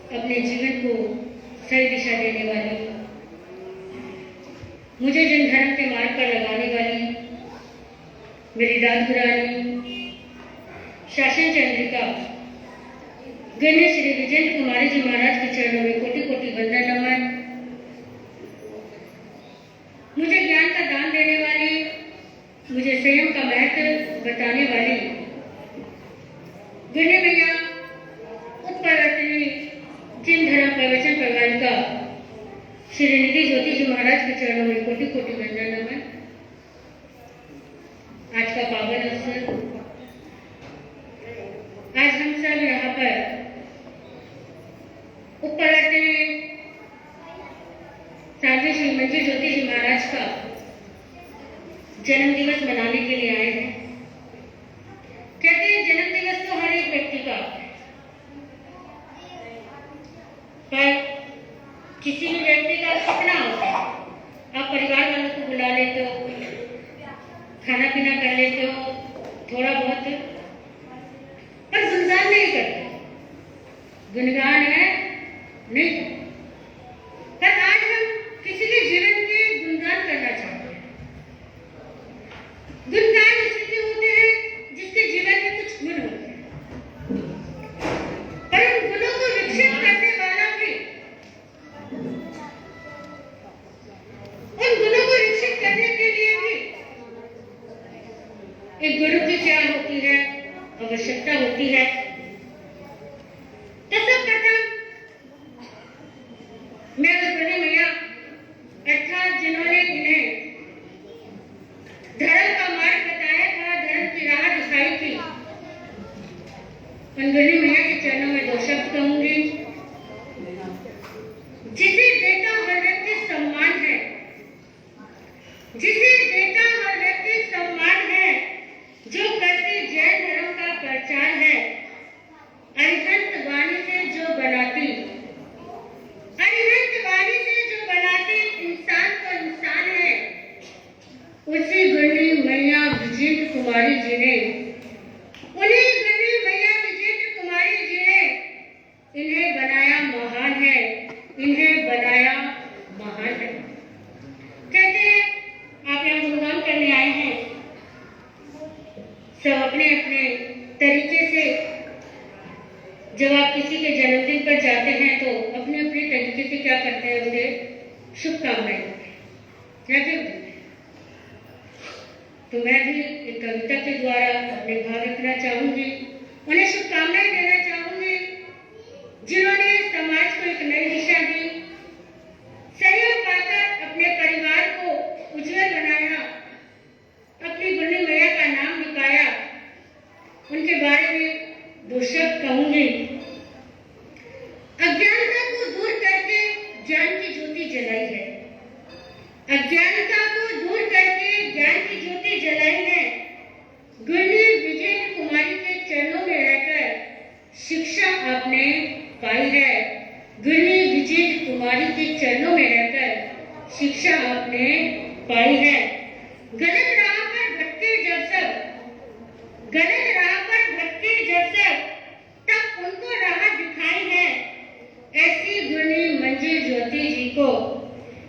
अपने जीवन को सही दिशा देने वाली, मुझे जन धर्म के मार्ग पर लगाने वाली मेरी दादू रानी शासन चंद्रिका गण्य श्री विजेंद्र कुमारी जी महाराज के चरणों में कोटि कोटि वंदन नमन। मुझे ज्ञान का दान देने वाली, मुझे संयम का महत्व बताने वाली गण्य भैया उत्परिवर्तनी जिन धर्म प्रवचन प्रवाहिका श्री निधि ज्योति जी महाराज के चरणों में कोटि कोटि वंदन नमन। आज का पावन अवसर, आज हम सब यहाँ पर उत्परिवर्तनी साधु श्री मंजू ज्योति जी महाराज का जन्म दिवस मनाने के लिए आए हैं। कहते हैं जन्म दिवस तो हर एक व्यक्ति का, पर किसी भी व्यक्ति का सपना होता है। आप परिवार वालों को बुला लेते हो, खाना पीना कर लेते हो, थोड़ा बहुत, पर गुणगान नहीं करते। गुणगान है नहीं, पर आज हम किसी के जीवन के गुणगान करना चाहते हैं। गुणगान इसलिए होते हैं जिसके जीवन में कुछ गुण होते हैं, पर उन गुणों को विकसित करने वाला भी, उन गुणों को विकसित करने के लिए भी एक गुरु की क्या होती है, आवश्यकता होती है। तो सर्वप्रथम मैं उस बड़ी मैया अर्थात जिन्होंने इन्हें धर्म का मार्ग बताया था, धर्म की राह दिखाई थी, उन बड़ी मैया के चरणों में दो शब्द कहूंगी। जिसे देखा हर व्यक्ति सम्मान है, जिसे देखा हर व्यक्ति सम्मान है, जो करती जैन धर्म का प्रचार है, अरिहंत वाणी से जो बनाती, अरिहंत वाणी से जो बनाती इंसान को इंसान है, उसी गुणी मैया विजेंद्र कुमारी जी ने, उन्हीं गुणी मैया विजेंद्र कुमारी जी ने इन्हें बनाया महान है, इन्हें बनाया महान है। कहते हैं आप यहाँ गुणगान करने आए हैं, सब अपने अपने तरीके से, जब आप किसी के जन्मदिन पर जाते हैं तो अपने अपने तरीके से क्या करते हैं, उसे शुभकामनाएं देते हैं। तो मैं भी एक कविता के द्वारा अपने भाव रखना चाहूंगी, उन्हें शुभकामनाएं देना चाहूंगी जिन्होंने समाज को एक नई दिशा दी, सहयोग पाकर अपने परिवार को उज्जवल बनाया, अपनी गुणी मैया का नाम लिखाया। उनके बारे में दो शब्द कहूंगी। अज्ञानता को दूर करके ज्ञान की ज्योति जलाई है, अज्ञानता को दूर करके ज्ञान की ज्योति जलाई है। गुणी विजेंद्र कुमारी के चरणों में रहकर शिक्षा आपने पाई है, गुणी विजेंद्र कुमारी के चरणों में रहकर शिक्षा आपने पाई है। गलत राह पर भटके जब सब, गलत राह पर भटके जब सब, तब उनको राह दिखाई है। ऐसी गुणी मंजू ज्योति जी को,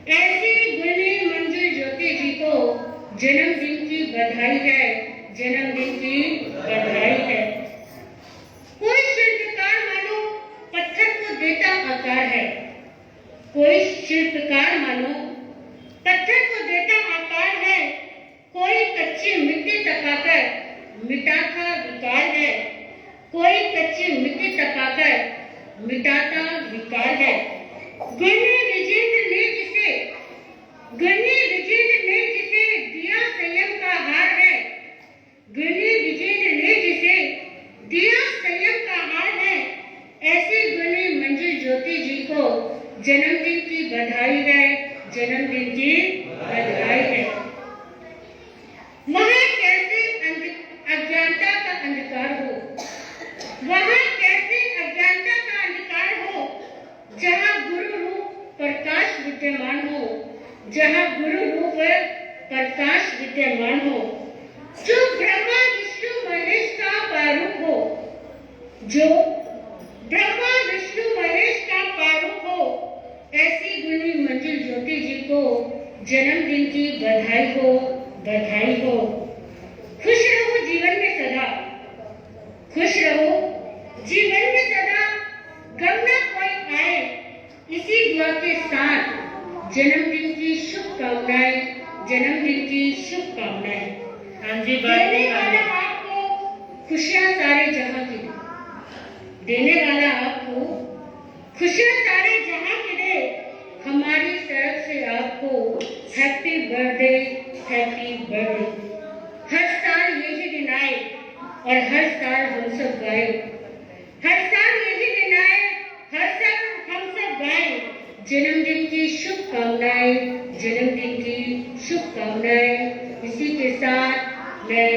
ऐसी गुणी मंजू ज्योति जी को जन्मदिन की बधाई है, जन्मदिन की बधाई है। कोई शिल्पकार मानो पत्थर को देता आकार है, कोई शिल्पकार मानो पत्थर को देता आकार है, कोई कच्ची मिट्टी तपाकर मिटाता विकार है, कोई कच्ची मिट्टी तपाकर मिटाता विकार है। गण्य विजेंद्र ने जिसे, गण्य विजेंद्र ने जिसे दिया संयम का हार है, गण्य विजेंद्र ने जिसे दिया संयम का हार है। ऐसी गुणी मंजू ज्योति जी को जन्मदिन की बधाई है, जन्मदिन की बधाई है। वहाँ कैसे अज्ञानता का अंधकार हो, वहाँ कैसे अज्ञानता का अंधकार हो, जहाँ गुरु रूप प्रकाश विद्यमान हो, जहाँ गुरु रूप प्रकाश विद्यमान हो। जो ब्रह्मा विष्णु महेश का जी देने वाला आपको खुशियां सारे जहां की दे। देने वाला आपको खुशियां सारे जहां की दे। हमारी तरफ से आपको हैप्पी बर्थडे, हैप्पी बर्थडे। हर साल यही दिन आए और हर साल हम सब गाए। हर साल यही दिन आए, हर साल हम सब गाए। जन्मदिन की शुभकामनाएं, जन्मदिन की शुभकामनाएं। इसी के साथ मैं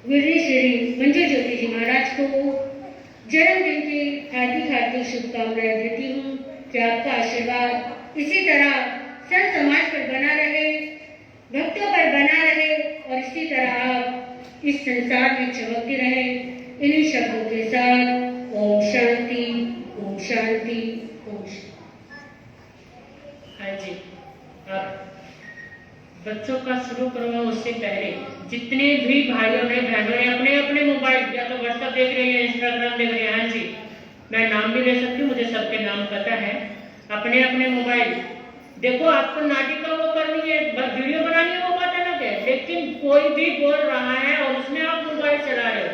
गुरु श्री मंजू ज्योति जी महाराज को जन्मदिन की हार्दिक हार्दिक शुभकामनाएं देती हूँ कि आपका आशीर्वाद इसी तरह संत समाज पर बना रहे, भक्तों पर बना रहे और इसी तरह आप इस संसार में चमकते रहे। इन्हीं शब्दों के साथ ओम शांति, ओम शांति, ओम शांति। हाँ जी, अब बच्चों का शुरू करूँगा उससे पहले जितने भी भाइयों ने बहनों ने अपने अपने मोबाइल या तो व्हाट्सएप देख रहे हैं, इंस्टाग्राम देख रहे हैं, हाँ जी मैं नाम भी ले सकती हूँ, मुझे सबके नाम पता है। अपने अपने मोबाइल देखो, आपको नाटिका वो करनी है, वीडियो बनानी है, वो बात अलग है, लेकिन कोई भी बोल रहा है और उसमें आप मोबाइल चला रहे हो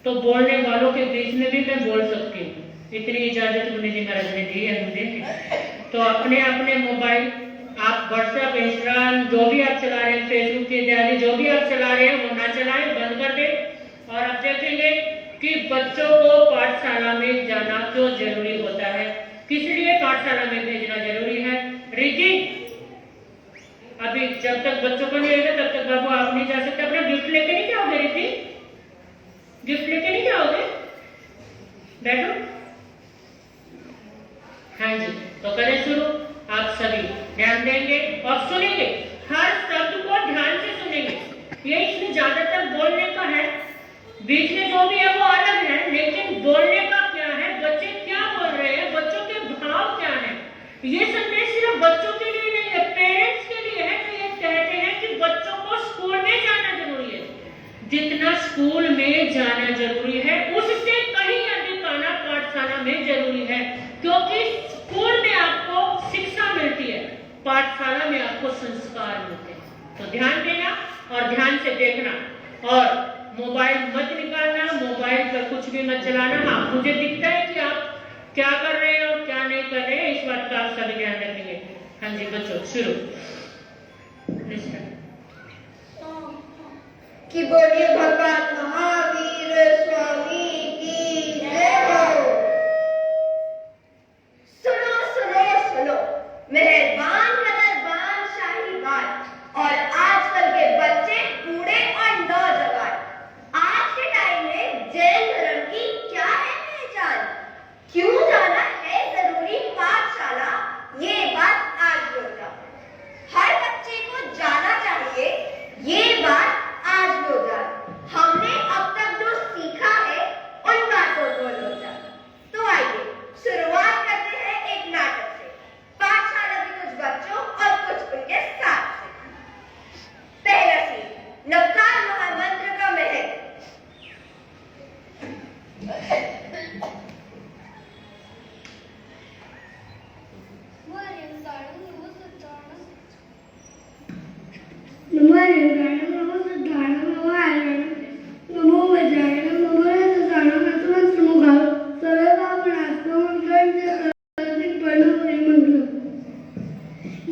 तो बोलने वालों के बीच में भी मैं बोल सकती हूँ। इतनी इजाजत मुनि जी महाराज ने दी है मुझे। तो अपने अपने मोबाइल आप व्हाट्सएप, इंस्टाग्राम जो भी आप चला रहे हैं, फेसबुक इत्यादि जो भी आप चला रहे हैं वो ना चलाएं, बंद कर दें। और अब देखेंगे कि बच्चों को पाठशाला में जाना क्यों जरूरी होता है, किस लिए पाठशाला में भेजना जरूरी है। रिकी, अभी जब तक बच्चों को नहीं आएगा तब तक बाबू आप नहीं जा सकते। अपना गिफ्ट लेके नहीं जाओगे रिकी? गिफ्ट लेके नहीं जाओगे? बैठो। हाँ जी, तो करें शुरू। आप सभी ध्यान देंगे और सुनेंगे, हर शब्द को ध्यान से सुनेंगे। ये इसमें ज्यादातर बोलने का है, बीच में जो भी है वो अलग है, लेकिन बोलने का क्या है, बच्चे क्या बोल रहे हैं, बच्चों के भाव क्या है। ये संदेश सिर्फ बच्चों के लिए नहीं है, पेरेंट्स के लिए है। तो ये कहते हैं कि बच्चों को स्कूल में जाना जरूरी है। जितना स्कूल में जाना जरूरी है उससे कहीं अधिक आना पाठशाला में जरूरी है, क्योंकि स्कूल में आपको शिक्षा मिलती है, पाठशाला में आपको संस्कार मिलते हैं। तो ध्यान देना और ध्यान से देखना और मोबाइल मत निकालना, मोबाइल पर कुछ भी मत चलाना। हाँ, मुझे दिखता है कि आप क्या कर रहे हैं और क्या नहीं कर रहे हैं, इस बात का आप सभी ध्यान रखेंगे। हाँ जी बच्चों, शुरू। कि बोलिए भगवान महावीर स्वामी की जय हो। सुनो सुनो सुनो, मेहरबान का दरबार शाही बात और आजकल के बच्चे बूढ़े और नौजवान। आज के टाइम में जैन धर्म की क्या है पहचान, क्यों जाना है जरूरी पाठशाला, ये बात आज बोला। हर बच्चे को जाना चाहिए, ये बात आज बोला। हमने अब तक जो सीखा है उन बातों को लोचा। तो आइए शुरुआत करते हैं एक नाटक से, पाठशाला के कुछ बच्चों और कुछ उनके साथ से। पहला सीन, नवकार महामंत्र का महक।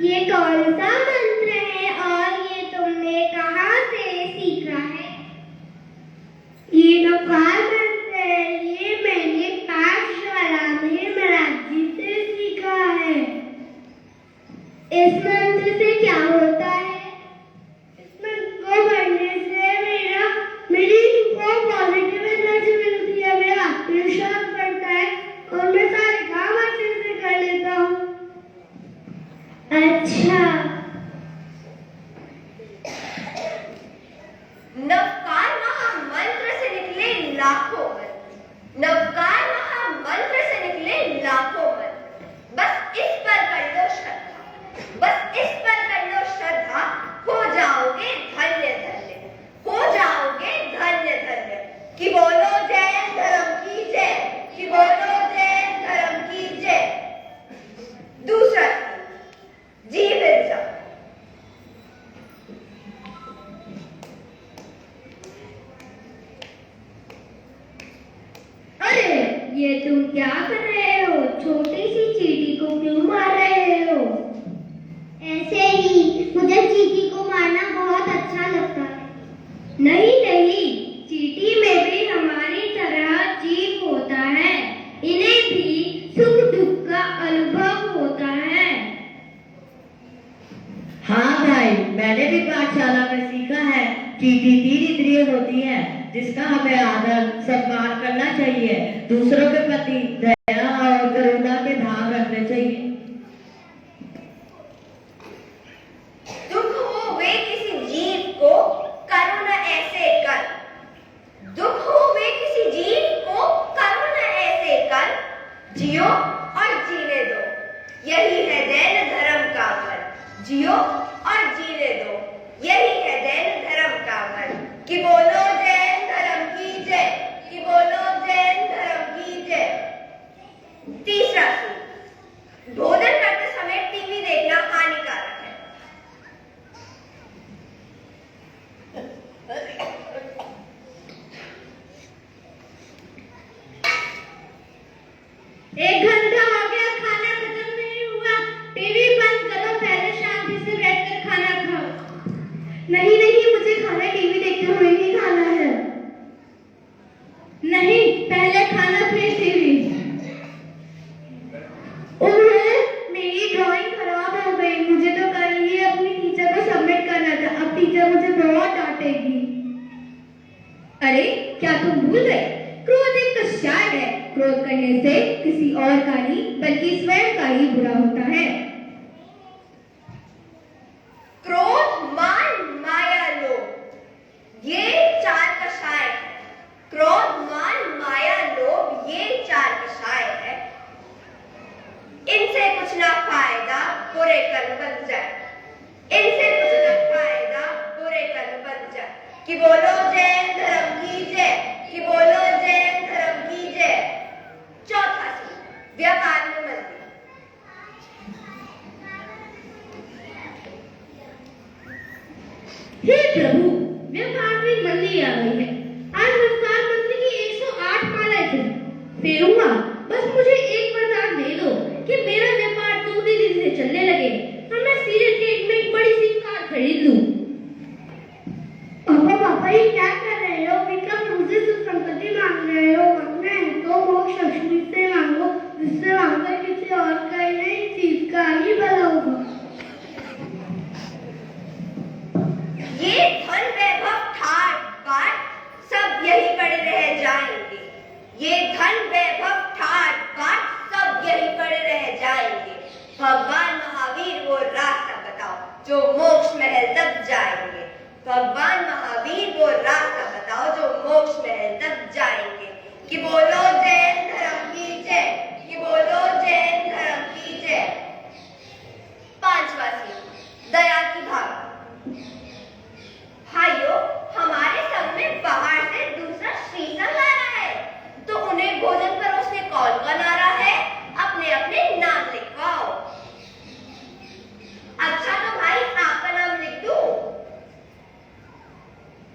ये कौन सा मंत्र है और ये तुमने कहाँ से सीखा है? ये नवकार मंत्र है, ये मैंने पाठशाला में महाराज जी से सीखा है। इस मंत्र से क्या होता है? इस मंत्र को पढ़ने से मेरी को पॉजिटिव एनर्जी मिलती है, मेरा आत्मविश्वास बढ़ता है और मैं सारे काम अच्छे से कर लेता हूँ। अच्छा, नवकार महामंत्र से निकले लाखों मंत्र, नवकार महामंत्र से निकले लाखों मंत्र। बस इस पर कर लो श्रद्धा, बस इस पर कर लो श्रद्धा, हो जाओगे धन्य धन्य, हो जाओगे धन्य धन्य। कि बोलो जैन धर्म की जय, कि बोलो जैन धर्म की जय। दूसरा जी बिरजा। ये तुम क्या कर रहे हो? छोटी सी चींटी को क्यों मार रहे हो? ऐसे ही, मुझे चींटी को मारना बहुत अच्छा लगता है। नहीं नहीं, चींटी में भी हमारी तरह जीव होता है, इन्हें भी सुख दुख का अनुभव होता है। हाँ भाई, मैंने भी पाठशाला में सीखा है, चींटी तीन इंद्रिय होती है जिसका हमें आदर सम्मान करना चाहिए। दूसरों के प्रति दया और करुणा के भाव रखने चाहिए। दुख हो वे किसी जीव को, करो न ऐसे कर। दुख हो वे किसी जीव को, करो न ऐसे कर। जियो और जीने दो, यही है जैन धर्म का घर। जियो और जीने दो, यही है जैन धर्म का घर। कि बोलो जैन धर्म की जय, कि बोलो जैन धर्म की जय। तीसरा सूत्र, भोजन करते समय टीवी देखना हानिकारक है। एक घंटा हो गया, खाना खत्म नहीं हुआ। टीवी बंद करो, पहले शांति से बैठकर खाना खाओ। नहीं नहीं, मुझे खाना टीवी देखते हुए नहीं खाना है। नहीं, पहले खाना फिर टीवी। ओहे, मेरी ड्राइंग खराब हो गई। मुझे तो कल ही अपनी टीचर को सबमिट करना था। अब टीचर मुझे बहुत डांटेगी। अरे, क्या तुम भूल गए? क्रोध एक कषाय है। क्रोध करने से किसी और का नहीं बल्कि स्वयं का ही बुरा होता है। क्रोध, मान, माया, लोभ, ये चार कषाय है। क्रोध, मान, माया, लोभ, ये चार कषाय है। इनसे कुछ ना फायदा, बुरे कर्म बन जाए। इनसे कुछ ना फायदा, बुरे कर्म बन जाए। कि बोलो जैन धर्म की जय, कि बोलो जैन धर्म की जय। चौथा सूत्र, व्यापार में मंदी। हे प्रभु, व्यापार में मंदी आ गई है। आज रफ्तार मंत्री की 108 मालाएं थी। फेरूंगा, बस मुझे एक वरदान दे दो कि मेरा व्यापार 2 दिन से चलने लगे और मैं सीधे ट्रेड में एक बड़ी सी कार खरीद लूं। पापा ये क्या कर रहे हो? विक्रम, मुझे सिर्फ संपत्ति मांग रहे हो? मांगना है तो मोक्ष लक्ष्मी से मांगो, जिससे मांगकर किसी और का नहीं, चीज का ही भला होगा। ये धन वैभव ठाट बाट सब यही पड़े रह जाएंगे। ये धन वैभव ठाट बाट सब यही पड़े रह जाएंगे। भगवान महावीर वो रास्ता बताओ जो मोक्ष महल तक जाएंगे। भगवान महावीर वो रास्ता बताओ जो मोक्ष महल तक जाएंगे। कि बोलो जैन धर्म की जय, कि बोलो जैन धर्म की जय। पांचवा सीख, दया की भावना। भाइयों, हमारे संग में बाहर से दूसरा श्रीसंग आ रहा है, तो उन्हें भोजन परोसने कौन आ रहा है? अपने अपने नाम लिखवाओ। अच्छा तो भाई, आपका नाम लिख दूं?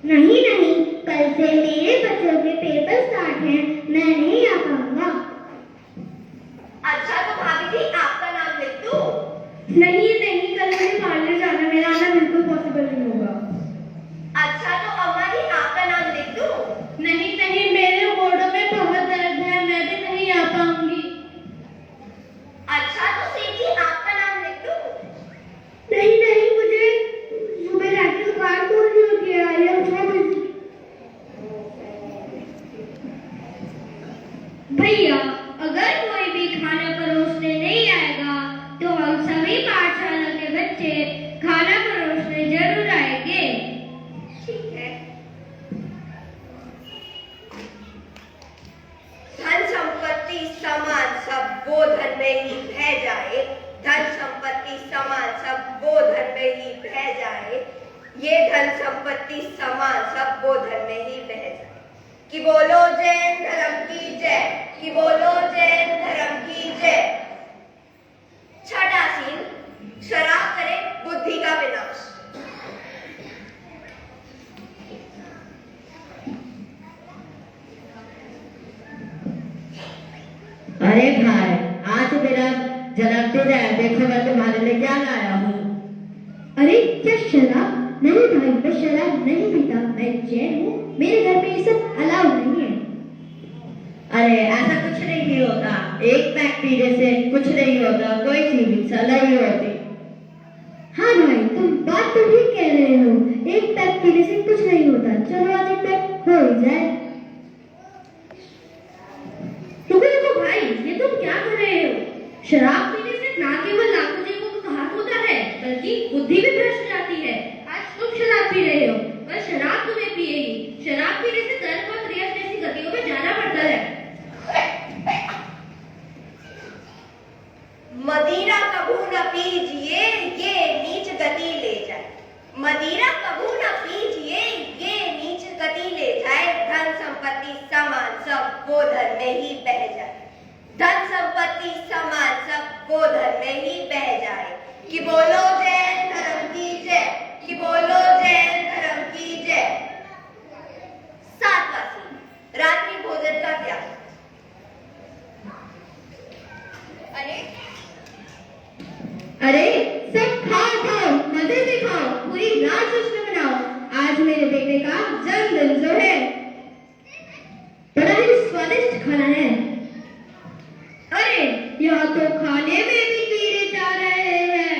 नहीं नहीं, कल से मेरे बच्चों के पेपर स्टार्ट हैं, मैं नहीं आ पाऊंगा। अच्छा तो भाभी जी, आपका नाम लिख दूं? नहीं नहीं, कल मुझे पार्लर जाना, मेरा आना बिल्कुल पॉसिबल नहीं होगा। अच्छा तो अम्मा जी, आपका नाम लिख दूं? नहीं नहीं, मेरे गोड़ों में बहुत दर्द है, मैं भी नहीं आ पाऊंगी। अच्छा तो सेठ जी, आपका नाम लिख दूं? नहीं नहीं, मुझे सुबह जाके दुकान खोलनी होती है। I am so busy. भैया, अगर कोई भी खाना परोसने नहीं आएगा तो हम सभी पाठशाला के बच्चे खाना परोसने जरूर आएंगे। ठीक है। धन संपत्ति समान सब गोधन में ही बह जाए। धन संपत्ति समान सब गोधन में ही बह जाए। ये धन संपत्ति समान सब गोधन में ही बह जाए। कि बोलो जैन धर्म की जय, कि बोलो जैन धर्म की जय। छठा सीन, शराब करे बुद्धि का विनाश। अरे भाई, आज मेरा जन्मदिन है, देखो मैं तुम्हारे लिए क्या लाया हूँ। अरे क्या शराब? नहीं भाई, मैं शराब नहीं पीता, मैं जैन हूँ, मेरे घर में ये सब अलाउ नहीं है। अरे ऐसा कुछ नहीं होता, एक पैक पीने से कुछ नहीं होता, कोई चीज नहीं होती। हाँ भाई, तुम बात तो ठीक कह रहे हो, एक पैक पीने से कुछ नहीं होता। चलो आज एक पैक हो ही जाए। रुको रुको भाई, ये तुम क्या कर रहे हो? शराब पीने से ना केवल लाखों जीवों को घात होता है, बल्कि बुद्धि भी भ्रष्ट जाती है। आज तुम शराब पी रहे हो, पर शराब तुम्हें पिएगी। शराब पीने से तर्क और क्रिया जैसी गतियों में जाना पड़ता है। मदिरा कभू न पीजिए, ये नीच गति ले जाए। मदिरा कभू न पीजिए, ये नीच गति ले जाए। धन संपत्ति सामान सब गोधन में ही बह जाए। धन संपत्ति सामान सब गोधन में ही बह जाए। कि बोलो जैन धर्म की जय, कि बोलो जैन धर्म की जय। 7वां सीन, रात्रि भोजन का त्याग। अरे सब खाओ खाओ, मजे से खाओ, पूरी रात जश्न मनाओ। आज मेरे बेटे का जन्मदिन जो है, बड़ा ही स्वादिष्ट खाना है। अरे यहाँ तो खाने में भी कीड़े जा रहे हैं।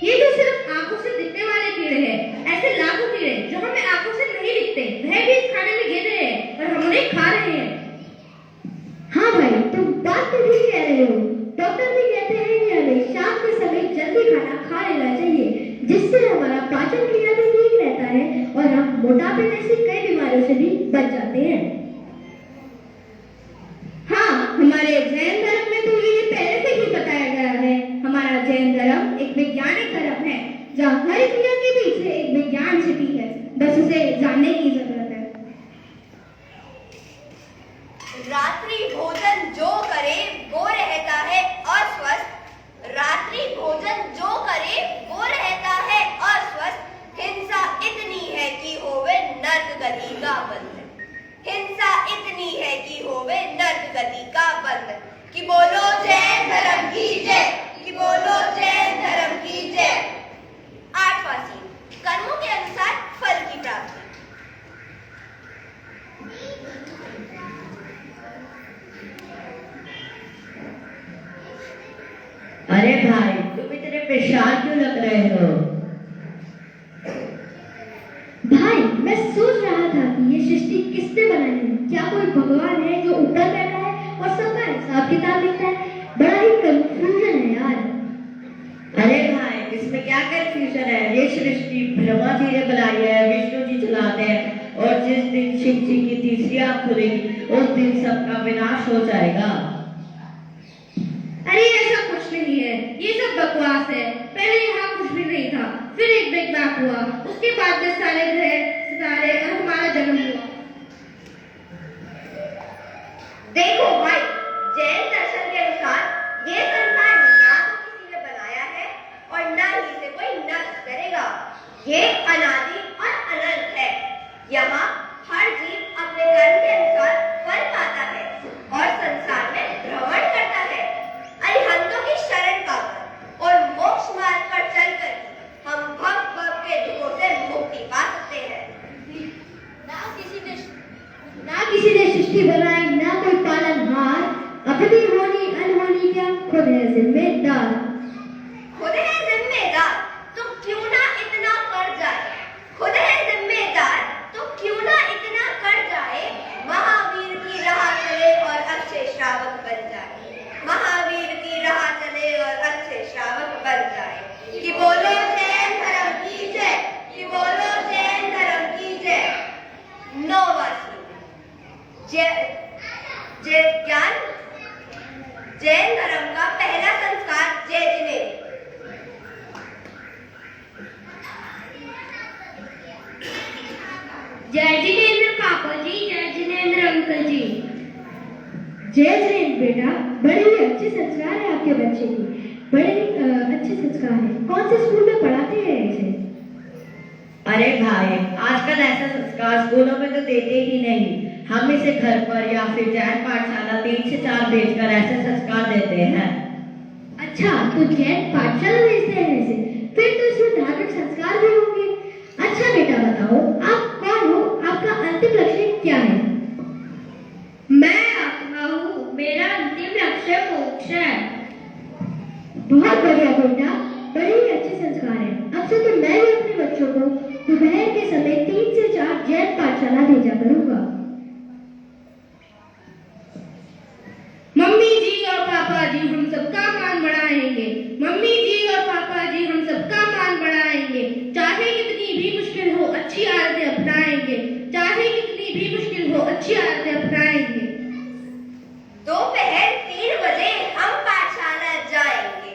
ये तो सिर्फ आंखों से दिखने वाले कीड़े हैं। ऐसे लाखों कीड़े जो हमें आंखों से नहीं दिखते, वह भी इस खाने में गिर रहे हैं और हम उन्हें खा रहे हैं। हाँ भाई, तुम बात तो ठीक कह रहे हो। डॉक्टर भी कहते हैं कि हमें शाम के समय जल्दी खाना खा लेना चाहिए, जिससे हमारा पाचन क्रिया भी ठीक रहता है और हम मोटापे जैसी कई बीमारियों से भी बच जाते हैं। हाँ, हमारे जैन धर्म में तो ये पहले से ही बताया गया है। हमारा जैन धर्म एक वैज्ञानिक धर्म है, जहाँ हर क्रिया के पीछे एक विज्ञान छिपी है, बस उसे जानने की जरूरत है। रात्रि भोजन जो करे वो रहता है अस्वस्थ। रात्रि भोजन जो करे वो रहता है अस्वस्थ। हिंसा इतनी है कि होवे नर्क गति का बंधन। हिंसा इतनी है कि होवे नर्क गति का बंधन। कि बोलो जैन धर्म की जय, कि बोलो जैन धर्म की जय। 8वां सीन, कर्मों के अनुसार फल की प्राप्ति। अरे भाई, तुम इतने परेशान क्यों लग रहे हो? भाई, मैं सोच रहा था कि ये सृष्टि किसने बनाई है। क्या कोई भगवान है जो ऊपर बैठा है और सबका हिसाब किताब लिखता है? बड़ा ही कंफ्यूजन है यार। अरे भाई, इसमें क्या कंफ्यूजन है? ये सृष्टि ब्रह्मा जी ने बनाई है, विष्णु जी चलाते हैं, और जिस दिन शिव जी की तीसरी आंख खुलेगी उस दिन सबका विनाश हो जाएगा। अरे ऐसा कुछ नहीं है, ये सब बकवास है। पहले यहाँ कुछ भी नहीं था, फिर एक बिग बैंग हुआ, उसके बाद में सारे ग्रह सितारे और हमारा जन्म हुआ। देखो भाई, जैन दर्शन के अनुसार ये संसार ना तो किसी ने बनाया है और ना ही इसे कोई नष्ट करेगा। ये अनादि और अनंत है। यहाँ हर जीव अपने कर्म के अनुसार फल पाता है और संसार में भ्रमण करता है। अरिहंतों की शरण पाकर और मोक्ष मार्ग पर चलकर हम भव के दुखों से मुक्ति पा सकते हैं। ना किसी ने सृष्टि बनाई, ना कोई पालनहार, अपनी होनी अनहोनी का खुद है जिम्मेदार। खुद है जिम्मेदार तो क्यों ना इतना कर जाए। खुद है जिम्मेदार तो क्यों ना इतना कर जाए। महावीर की राह चले और अच्छे श्रावक बन जाए। महावीर की राह चले और अच्छे श्रावक बन जाए। कि बोलो जैन धर्म की जय, कि बोलो जैन धर्म की जय। 9वां सीन, ज्ञान। जैन धर्म का पहला संस्कार जय जिनेन्द्र। जय जिनेन्द्र पापा जी, जय जिनेन्द्र अंकल जी। जय जिनेन्द्र बेटा, बड़े ही अच्छे संस्कार है आपके बच्चे की, बड़े ही अच्छे संस्कार है। कौन से स्कूल में पढ़ाते हैं इसे? अरे भाई, आजकल ऐसा संस्कार स्कूलों में तो देते ही नहीं। हम इसे घर पर या फिर जैन पाठशाला 3 से 4 भेजकर ऐसे संस्कार देते हैं। अच्छा, तो जैन पाठशाला भेजते हैं ऐसे, फिर तो इसमें धार्मिक संस्कार भी होंगे। अच्छा बेटा बताओ, आप कौन हो? आपका अंतिम लक्ष्य क्या है? मैं आत्मा हूँ, मेरा अंतिम लक्ष्य मोक्ष है। बहुत बढ़िया बेटा, बड़े ही अच्छे संस्कार हैं। अब से तो मैं भी अपने बच्चों को दोपहर के समय 3 से 4 जैन पाठशाला भेजा करूंगा। मम्मी जी और पापा जी हम सबका मान बढ़ाएंगे। मम्मी जी और पापा जी हम सबका मान बढ़ाएंगे। चाहे कितनी भी मुश्किल हो, अच्छी आदतें अपनाएंगे। चाहे कितनी भी मुश्किल हो, अच्छी आदतें अपनाएंगे। दोपहर 3 बजे हम पाठशाला जाएंगे।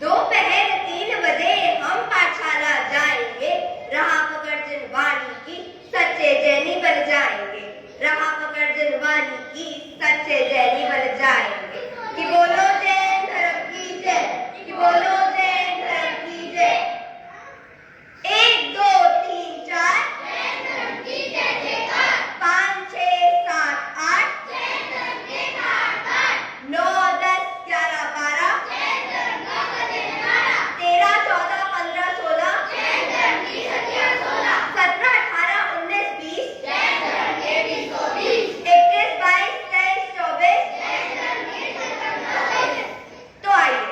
दोपहर 3 बजे हम पाठशाला जाएंगे। राह पकड़ जिन वाणी की सच्चे जैनी बन जाएंगे। राह पकड़ जिन वाणी की सच्चे जैनी बन जाएंगे। कि बोलो जैन धर्म की जय, कि बोलो जैन धर्म की जय। 1 2 3 4 जैन धर्म की जय जयकार। 5 6 7 8 जैन धर्म के घाट घाट। 9 10 11 12 जैन धर्म का जयकारा। 13 14 15 16 जैन धर्म की सत्या 16। 17 18 19 20 जैन धर्म के 20 21 22 23 24 जैन धर्म के 27। तो आइए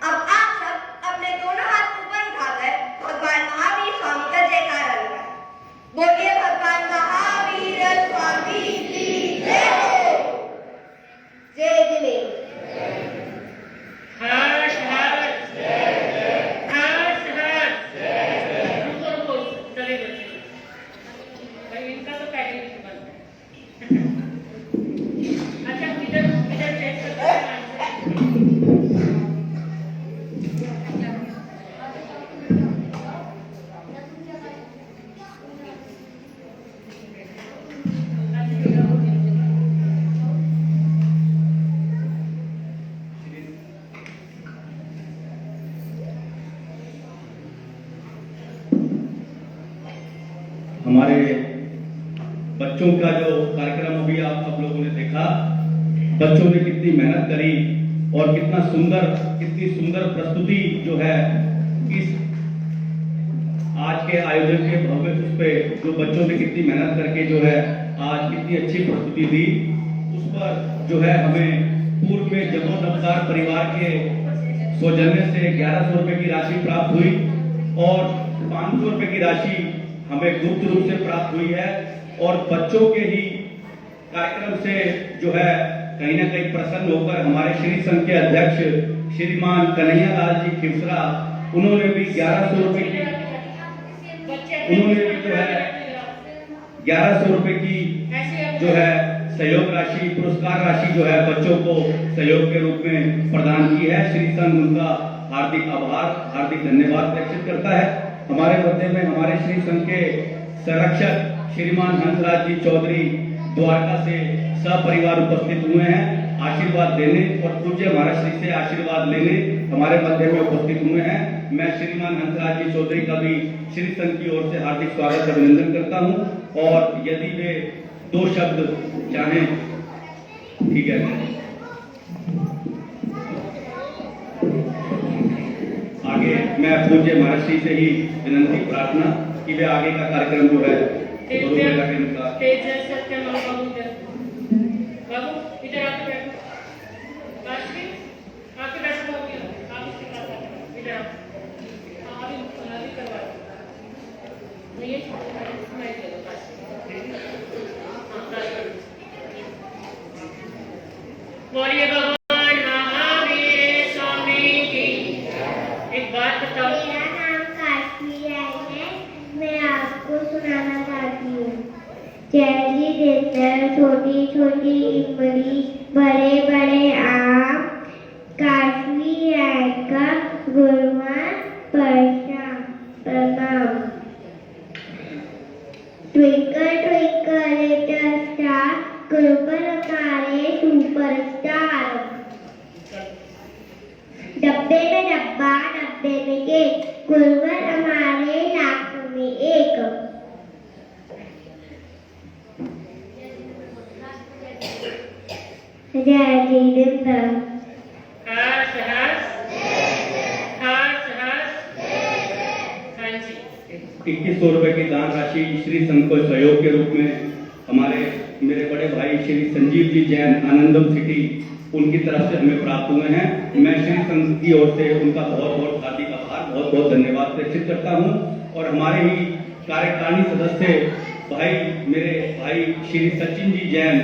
अब आप सब अपने दोनों हाथ ऊपर उठाकर भगवान महावीर स्वामी का जयकारा लगाएं। बोलिए भगवान महावीर स्वामी की जय हो। जय जिनेन्द्र। हर्ष हर्ष हर्ष हर्ष। रुको रुको, चले बच्चे भाई, इनका तो पहले ही बंद है। अच्छा, इधर इधर चेक करते हैं। हमारे बच्चों का जो कार्यक्रम अभी आप सब लोगों ने देखा, बच्चों ने कितनी मेहनत करी और कितनी सुंदर प्रस्तुति जो है इस आज के आयोजन के भव्य उस पे जो बच्चों ने कितनी मेहनत करके जो है आज कितनी अच्छी प्रस्तुति दी, उस पर जो है हमें पूर्व में जमो नवकार परिवार के सौजन्य से 1100 रुपए की राशि प्राप्त हुई और 500 रुपए की राशि हमें गुप्त रूप से प्राप्त हुई है। और बच्चों के ही कार्यक्रम से जो है कहीं ना कहीं प्रसन्न होकर हमारे श्री संघ के अध्यक्ष श्रीमान कन्हैया लाल जी खिवसरा, उन्होंने भी 1100 रुपए की जो है सहयोग राशि, पुरस्कार राशि जो है बच्चों को सहयोग के रूप में प्रदान की है। श्री संघ उनका हार्दिक आभार, हार्दिक धन्यवाद व्यक्त करता है। हमारे मध्य में हमारे श्री संघ के संरक्षक श्रीमान हंसराज जी चौधरी द्वारका से सपरिवार उपस्थित हुए हैं आशीर्वाद देने और पूज्य महाराज श्री से आशीर्वाद लेने हमारे मध्य में उपस्थित हुए हैं। मैं श्रीमान हंसराज जी चौधरी का भी श्री संघ की ओर से हार्दिक स्वागत अभिनंदन करता हूं और यदि वे 2 शब्द चाहें, ठीक है। आगे मैं पूज्य महाराज श्री से ही विनंती प्रार्थना कि वे आगे का कार्यक्रम जो है तेजस सत्यम बाबू इधर आके बैठो। राष्ट्रीय आके बैठो बाबू, आप इसके पास आके इधर आओ। अभी करवा दो। ये मैं दे दो बस। बोलिए भगवान महावीर स्वामी की। एक बात बताओ, मेरा नाम काशी है, मैं आपको सुनाना चाहती हूँ। जैसी देकर छोटी छोटी इमली, बड़े बड़े आम, काशी राय का गुरुवार प्रणाम। ट्विंकल ट्विंकल लिटिल स्टार, गुरुवर हमारे सुपरस्टार। डब्बे में डब्बा, डब्बे में केक, गुरुवर हमारे लाखों में एक। जय जितेंद्र। हर्ष हर्ष हर्ष हर्ष। हाँ जी। 2100 रुपए की दान राशि श्री संघ को सहयोग के रूप में हमारे मेरे बड़े भाई श्री संजीव जी जैन आनंदम सिटी उनकी तरफ से हमें प्राप्त हुए हैं। मैं श्री संघ की ओर से उनका बहुत बहुत हार्दिक आभार बहुत बहुत धन्यवाद प्रेषित करता हूं। और हमारे ही कार्यकारिणी सदस्य मेरे भाई श्री सचिन जी जैन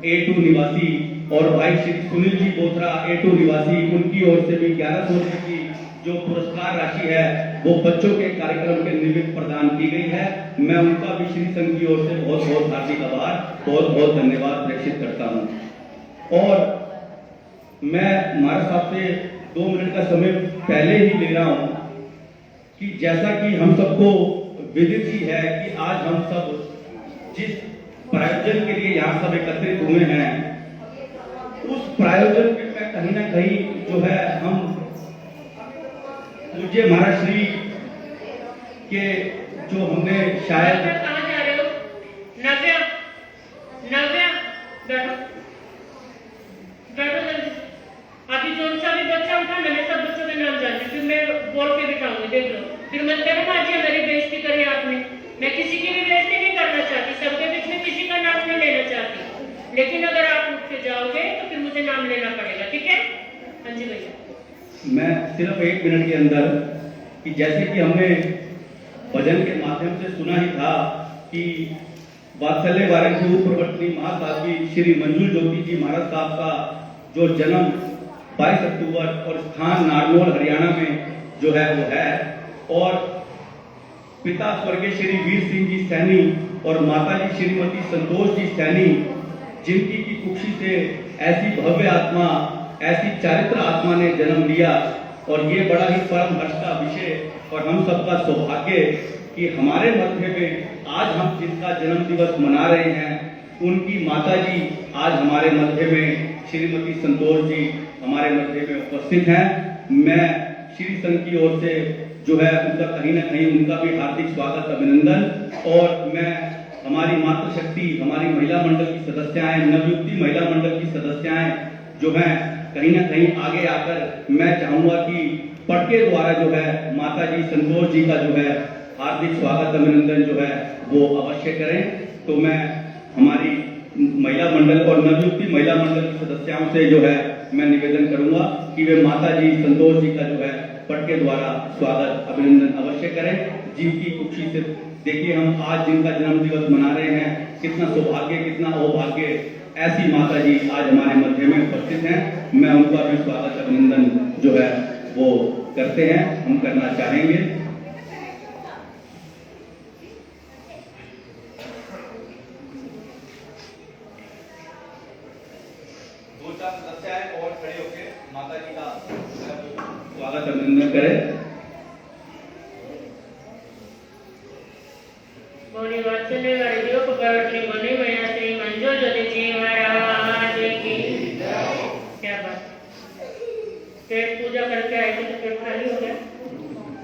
A2 निवासी और भाई श्री सुनील जी बोथरा A2 निवासी, उनकी ओर से भी 1100 रुपए की जो पुरस्कार राशि है वो बच्चों के कार्यक्रम के निमित्त प्रदान की गई है। मैं उनका भी श्री संघ की ओर से बहुत बहुत हार्दिक आभार बहुत बहुत धन्यवाद प्रेषित करता हूं। और मैं हमारे साहब से 2 मिनट का समय पहले ही ले रहा हूं कि जैसा कि हम सबको विदित ही है कि आज हम सब जिस प्रायोजन के लिए यहाँ सब एकत्रित हुए हैं उस प्रायोजन में कहीं ना कहीं जो है हम पूज्य महाराज श्री के जो हमने शायद कहाँ जा रहे हो? नव्या नव्या बैठो बैठो जल्दी। अभी जो सा भी बच्चा उठा मैंने सब बच्चों के नाम जाने फिर मैं बोल के बिठाऊंगी देख लो। फिर मैं कहूँगा जी मेरी बेइज्जती करी आपने। मैं किसी की भी बेइज्जती नहीं करना चाहती, सबके बीच में किसी का नाम नहीं लेना चाहती, लेकिन अगर आप उठ के जाओगे तो फिर मुझे नाम लेना पड़ेगा, ठीक है? हाँ जी भैया। मैं सिर्फ 1 मिनट के अंदर कि जैसे कि हमने भजन के माध्यम से सुना ही था कि वात्सल्य वारिधि प्रवर्तनी महासाध्वी श्री मंजू ज्योति जी महाराज साहब का जो जन्म 22 अक्टूबर और स्थान नारनौल हरियाणा में जो है वो है। और पिता स्वर्गीय श्री वीर सिंह जी सैनी और माता जी श्रीमती संतोष जी सैनी जिनकी की कुक्षी से ऐसी भव्य आत्मा ऐसी चारित्र आत्मा ने जन्म लिया। और ये बड़ा ही परम हर्ष का विषय और हम सबका सौभाग्य कि हमारे मध्य में आज हम जिनका जन्म दिवस मना रहे हैं उनकी माता जी आज हमारे मध्य में श्रीमती संतोष जी हमारे मध्य में उपस्थित हैं। मैं श्री संघ की ओर से जो है उनका कहीं ना कहीं उनका भी हार्दिक स्वागत अभिनंदन। और मैं हमारी मातृशक्ति हमारी महिला मंडल की सदस्याएं नवयुक्ति महिला मंडल की सदस्याएं जो हैं कहीं ना कहीं आगे आकर मैं चाहूंगा कि पट के द्वारा जो है माता जी संतोष जी का जो है हार्दिक स्वागत अभिनंदन जो है वो अवश्य करें। तो मैं हमारी महिला मंडल और नवयुक्ति महिला मंडल की सदस्याओं से जो है मैं निवेदन करूंगा कि वे माता जी संतोष जी का जो है पट के द्वारा स्वागत अभिनंदन अवश्य करें। जिनकी कुक्षी से देखिए हम आज जिनका जन्म दिवस मना रहे हैं कितना सौभाग्य कितना अभाग्य ऐसी माता जी आज हमारे मध्य में उपस्थित हैं। मैं उनका भी स्वागत अभिनंदन जो है वो करते हैं हम करना चाहेंगे। और खड़े होकर माता जी का स्वागत अभिनंदन करें। बोली वात्सल्य वारिधि प्रवर्तनी बनी मैया श्री मंजू ज्योति जी महाराज की। क्या बात, पेट पूजा करके आए थे तो पेट खाली हो गया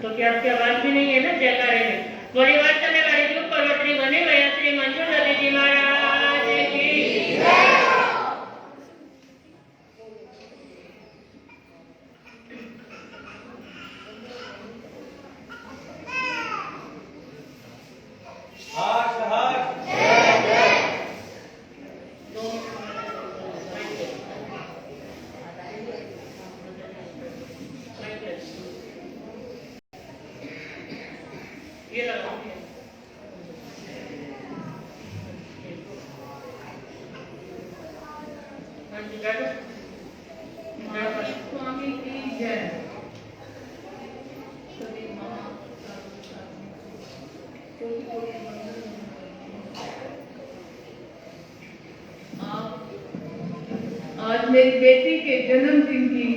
तो क्या आपकी आवाज भी नहीं है ना जयकारे में? बोली वात्सल्य वारिधि प्रवर्तनी बनी मैया श्री मंजू ज्योति जी महाराज की। ये लगाओ। हाँ जी बैठो। स्वामी की जय। आज मेरी बेटी के जन्मदिन की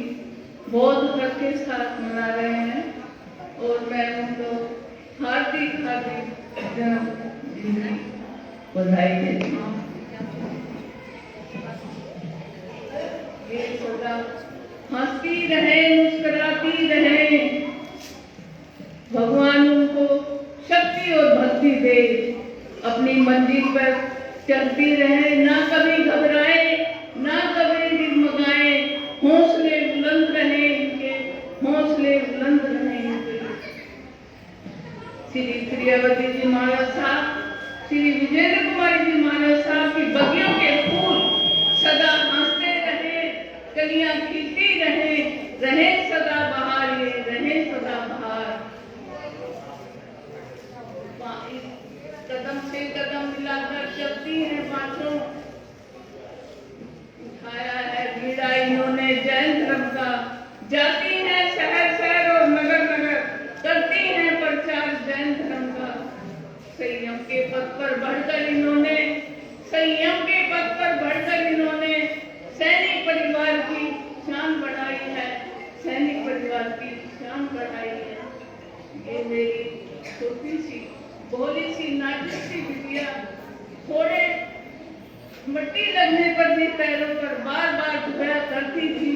बहुत हर्ष के साथ मना रहे हैं और मैं उनको हार्दिक हार्दिक जन्मदिन की बधाई देती हूँ। ये सदा हंसती रहे मुस्कुराती रहे, भगवान उनको शक्ति और भक्ति दे, अपनी मंजिल पर चलती रहे, ना कभी घबराए ना कभी विद्यावती जी महाराज साहब, श्री विजेंद्र कुमारी जी महाराज साहब की बगियों के फूल सदा हंसते रहे, कलियां खिलती रहे सदा बहार, ये रहे सदा बहार। कदम से कदम मिलाकर चलती हैं पांचों, उठाया है बीड़ा इन्होंने जैन धर्म का, जाती हैं शहर शहर और नगर नगर, करती हैं प्रचार जैन धर्म का। संयम के पद पर बढ़कर इन्होंने, संयम के पद पर बढ़कर इन्होंने सैनिक परिवार की शान बढ़ाई है, सैनिक परिवार की शान बढ़ाई है। ये मेरी छोटी सी भोली सी नाजुक सी बिटिया थोड़े मिट्टी लगने पर भी पैरों पर बार बार धोया करती थी।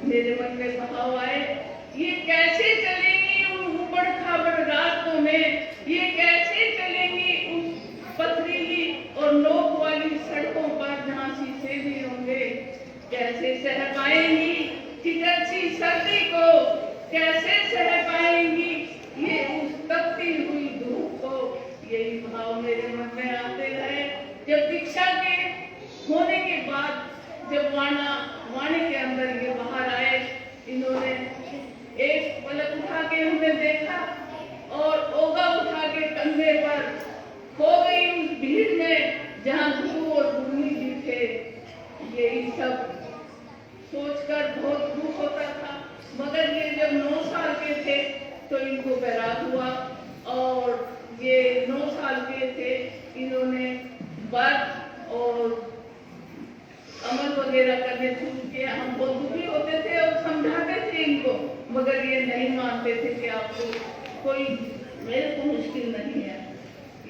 मेरे मन में भाव आए, ये कैसे चलेंगी उन उबड़ खाबड़ रास्तों में, ये कैसे चलेंगी उस पथरीली और नोक वाली सड़कों पर जहाँ शीशे भी होंगे, कैसे सह पाएंगी ठिठुर सी सर्दी को, कैसे सह पाएंगी ये उस तपती हुई धूप को। यही भाव मेरे मन में आते रहे। जब दीक्षा के होने के बाद, जब वाणी के अंदर ये बाहर आए, इन्होंने एक पलक उठा के हमने देखा और ओगा उठा के कंधे पर खो गई उस भीड़ में जहाँ गुरु और गुरनी जी थे। यही सब सोचकर बहुत दुख होता था, मगर ये जब 9 साल के थे तो इनको बैराग हुआ और ये 9 साल के थे, इन्होंने व्रत और अमल वगैरह करने शुरू किया। हम बहुत दुखी होते थे और समझाते थे इनको, मगर ये नहीं मानते थे कि आपको कोई, मेरे को मुश्किल नहीं है,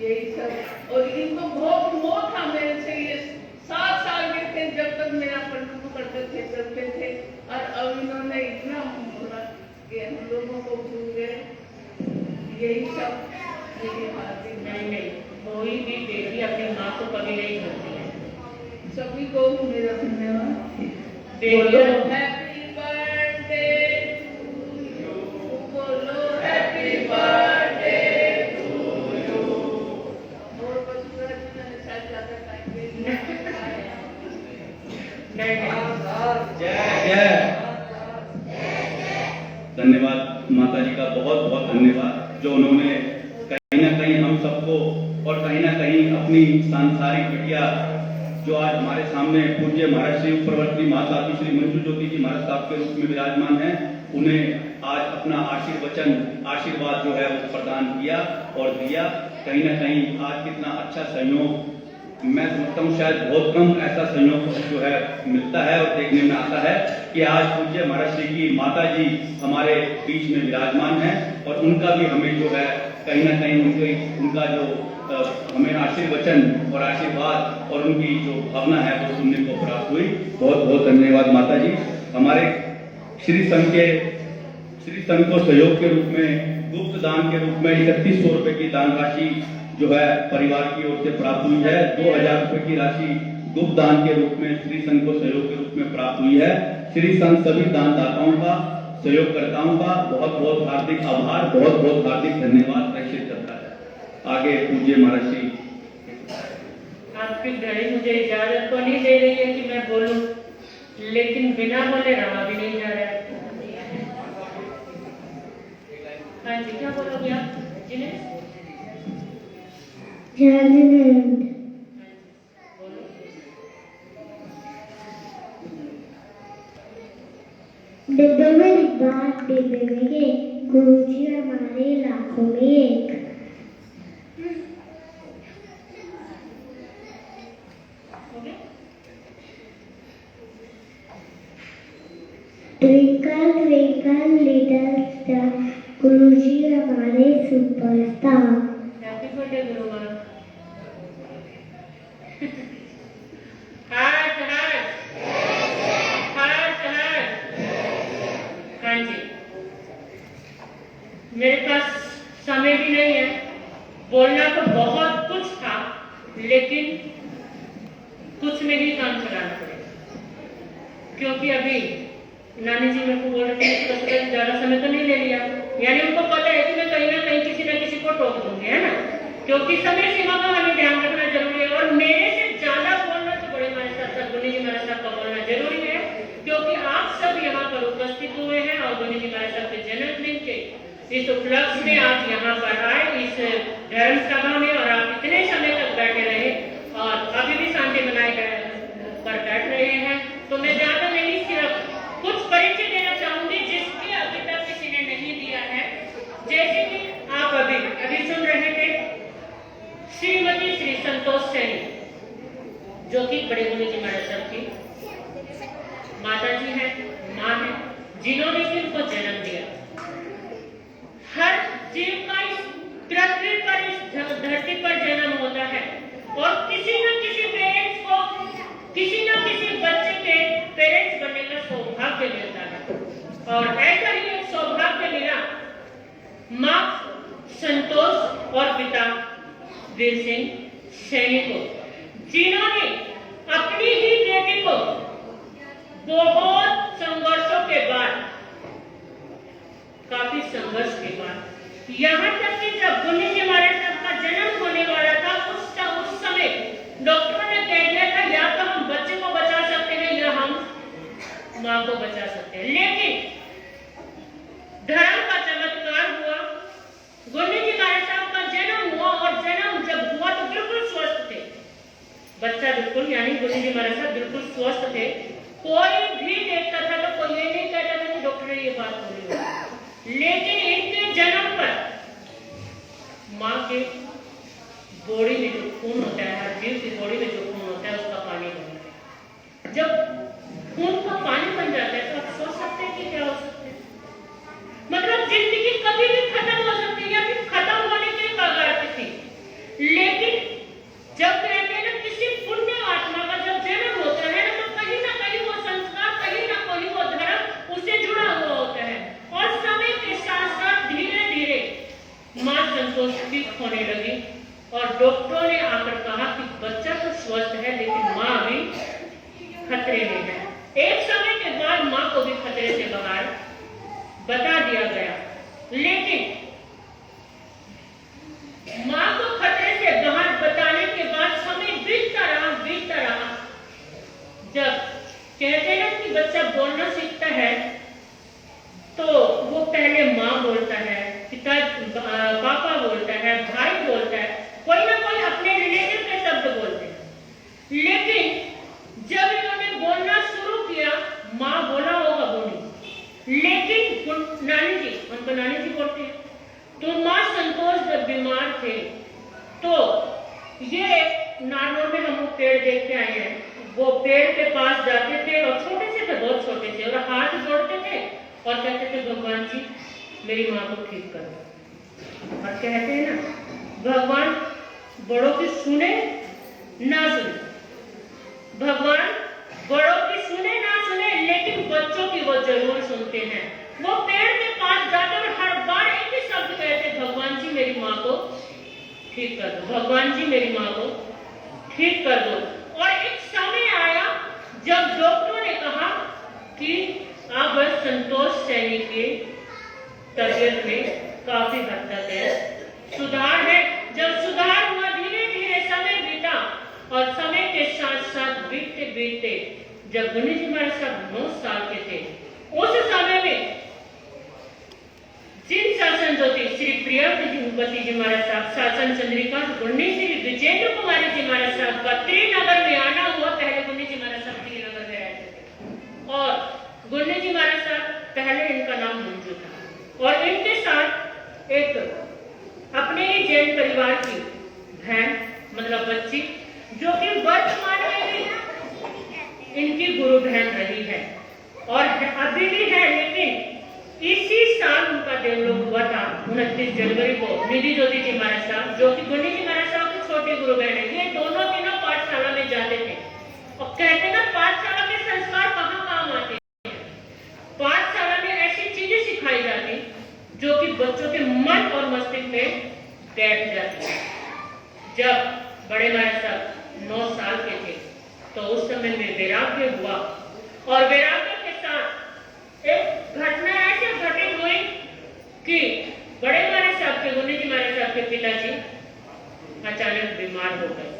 यही सब। और इनको बहुत मोह था मेरे से। ये 7 साल के थे जब तक मेरा पलटू करते थे और अब इन्होंने इतना बोला कि हम लोगों को भूल गए। यही सब मेरी बातें। नहीं, कोई भी बेटी अपनी माँ को कभी नहीं करती है। सभी को मेरा धन्यवाद। बोलो हैप्पी बर्थडे टू यू, बोलो हैप्पी बर्थडे टू यू। और पशुराज जी ने शायद ज्यादा टाइम दे दिया। धन्यवाद माता जी का, बहुत बहुत धन्यवाद, जो उन्होंने कहीं ना कहीं हम सबको और कहीं ना कहीं अपनी सांसारिक बिटिया जो आज हमारे सामने पूज्य महाराज श्री प्रवर्तनी माता श्री मंजू ज्योति जी महाराज साहब के रूप में विराजमान है, उन्हें आज अपना आशीर्वाद जो है वो प्रदान किया और दिया। कहीं ना कहीं आज कितना अच्छा सहयोग, मैं समझता हूँ शायद बहुत कम ऐसा संयोग जो है मिलता है और देखने में आता है कि आज पूज्य महाराज श्री की माता जी हमारे बीच में विराजमान है और उनका भी हमें जो है कहीं ना कहीं उनका जो हमें आशीर्वचन और आशीर्वाद और उनकी जो भावना है वो सुनने को प्राप्त हुई। बहुत बहुत धन्यवाद माता जी। हमारे श्री संघ को सहयोग के रूप में, गुप्त दान के रूप में 3100 रुपए की दान राशि जो है परिवार की ओर से प्राप्त हुई है। 2000 रुपए की राशि गुप्त दान के रूप में श्री संघ को सहयोग के रूप में प्राप्त हुई है। श्री संघ सभी दानदाताओं का, सहयोगकर्ताओं का बहुत बहुत हार्दिक आभार, बहुत बहुत हार्दिक धन्यवाद प्रेषित करता है। आगे पूज्य महाराज श्री। आपकी घड़ी मुझे इजाजत तो नहीं दे रही है कि मैं बोलूं, लेकिन बिना बोले रहा भी नहीं जा रहा है। हाँ जी, क्या बोलोगे आप? जिन्हें डिब्बे में डिब्बा, डिब्बे में ये गुरुजी हमारे लाखों में एक। ट्विंकल ट्विंकल लिटिल स्टार, गुरुजी हमारे सुपरस्टार। हैप्पी बर्थडे गुरुमा। Heart heart heart heart. हाँ जी, मेरे पास समय भी नहीं है, बोलना तो बहुत कुछ था, लेकिन कुछ में ही काम चलाना पड़ेगा, क्योंकि अभी नानी जी मेरे को बोल रहे थे, ज्यादा समय तो नहीं ले लिया। यानी उनको पता है कि मैं कहीं ना कहीं किसी न किसी को टोक दूंगी, है ना, क्योंकि समय सीमा का हमें ध्यान रखना जरूरी है। और मेरे से ज्यादा बोलना तो बड़े महाराज साहब सदगुनी जी महाराज साहब का बोलना जरूरी है, क्योंकि आप सब यहाँ पर उपस्थित हुए हैं और गुनी जी महाराज साहब के जन्मदिन के इस उपलक्ष्य में आप यहाँ पर आए इस धर्म सभा में, और आप इतने समय तक बैठे रहे और अभी भी शांति बनाए कर बैठ रहे हैं। तो मैं ज्यादा नहीं, सिर्फ कुछ परिचय देना चाहूंगी जिसके अभी तक किसी ने नहीं दिया है। जैसे कि आप अभी सुन रहे थे श्रीमती श्री संतोष सैनी, जो कि बड़े गुनी जी महाराज साहब की माता जी है, माँ है, जिन्होंने कि उनको जन्म दिया। हर जीव का इस पृथ्वी पर, इस धरती पर जन्म होता है और किसी न किसी पेरेंट्स को, किसी न किसी बच्चे के पेरेंट्स बनने का सौभाग्य मिलता है। और ऐसा ही एक सौभाग्य मिला माँ संतोष और पिता वीर सिंह सैनी को, जिन्होंने अपनी ही बेटी को बहुत संघर्षों के बाद, काफी संघर्ष के बाद, यहाँ तक कि जब गुनी जी महाराज साहब का जन्म होने वाला था उस समय डॉक्टरों ने कह दिया था या तो हम बच्चे को बचा सकते हैं या हम माँ को बचा सकते हैं। लेकिन धर्म का चमत्कार हुआ, गुनी जी महाराज साहब का जन्म हुआ और जन्म जब हुआ तो बिल्कुल स्वस्थ थे बच्चा, बिल्कुल, यानी गुनी जी महाराज साहब बिल्कुल स्वस्थ थे। कोई भी देखता था तो कोई ये नहीं कहता था कि डॉक्टर ने ये बात बोली। लेकिन इनके जन्म पर माँ के बॉडी में जो खून होता है, हर जीव की बॉडी में जो खून होता है उसका पानी बनता है। जब खून का पानी बन जाता है तो आप सोच सकते हैं कि क्या हो सकता है, मतलब जिंदगी कभी भी खत्म हो सकती है या फिर खत्म होने के कगार पे थी। लेकिन जब कहते हैं ना किसी पुण्य आत्मा का जब जन्म होता है ना, तो कहीं ना कहीं वो संस्कार, कहीं ना कहीं वो धर्म उससे जुड़ा हुआ होता है। और समय के साथ साथ धीरे धीरे माँ संतोष ठीक होने लगी और डॉक्टरों ने आकर कहा कि बच्चा तो स्वस्थ है लेकिन माँ अभी खतरे में है। एक समय के बाद माँ को भी खतरे से बाहर बता दिया गया, लेकिन माँ को खतरे से बाहर बताने के बाद समय बीतता रहा। जब कहते हैं कि बच्चा बोलना सीखता है तो वो पहले माँ बोलता है, पापा बोलता है, भाई बोलता है, कोई ना कोई अपने रिलेटिव के शब्द बोलते हैं। लेकिन जब इन्होंने बोलना शुरू किया, माँ बोला होगा बोली, लेकिन नानी जी, उनको नानी जी बोलते हैं। तो माँ संतोष जब बीमार थे तो ये नारनौल में हम पेड़ देख के आए हैं, वो पेड़ के पास जाते थे और छोटे से थे, बहुत छोटे थे, और हाथ जोड़ते थे और कहते थे भगवान जी मेरी माँ को ठीक कर दो। और कहते हैं ना भगवान बड़ों की सुने ना सुने, भगवान बड़ों की सुने ना सुने, लेकिन बच्चों की वो जरूर सुनते हैं। वो पेड़ के पास जाते और हर बार एक ही शब्द कहते, भगवान जी मेरी माँ को ठीक कर दो, भगवान जी मेरी माँ को ठीक कर दो। और एक समय आया जब डॉक्टरों ने कहा कि अब संतोष सैनी की तबीयत में काफी हद तक सुधार है। जब सुधार हुआ, धीरे धीरे समय बीता और समय के साथ साथ बीतते बीतते जब गुनी जी महाराज साहब 9 साल के थे, उस समय में जिन शासन ज्योति श्री प्रियवती जी महाराज साहब, शासन चंद्रिका गुन्नी श्री विजेंद्र कुमारी जी महाराज साहब का त्रिनगर में आना हुआ। पहले गुन्नी जी महाराज साहब त्रिनगर में रहते थे और गुन्नी जी महाराज साहब पहले इनका नाम मंजू था और इनके साथ एक अपने ही जैन परिवार की बहन, मतलब बच्ची, जो कि वर्तमान में भी इनकी गुरु बहन रही है और अभी भी है। लेकिन इसी साल उनका देवलोक हुआ था 29 जनवरी को। निधि ज्योति जी महाराज साहब, जो कि गुनी जी महाराज साहब की छोटी गुरु बहन है, ये दोनों तीनों पाठशाला में जाते थे और कहते ना पाठशाला के संस्कार कहाँ काम आते हैं। पाठशाला में ऐसी चीजें सिखाई जाती जो कि बच्चों के मन और मस्तिष्क में बैठ जाती है। जब बड़े महाराज साहब 9 साल के थे तो उस समय में वैराग्य हुआ और वैराग्य के साथ एक घटना ऐसे घटित हुई कि बड़े महाराज साहब के, गुन्नी जी महाराज साहब के पिताजी अचानक बीमार हो गए।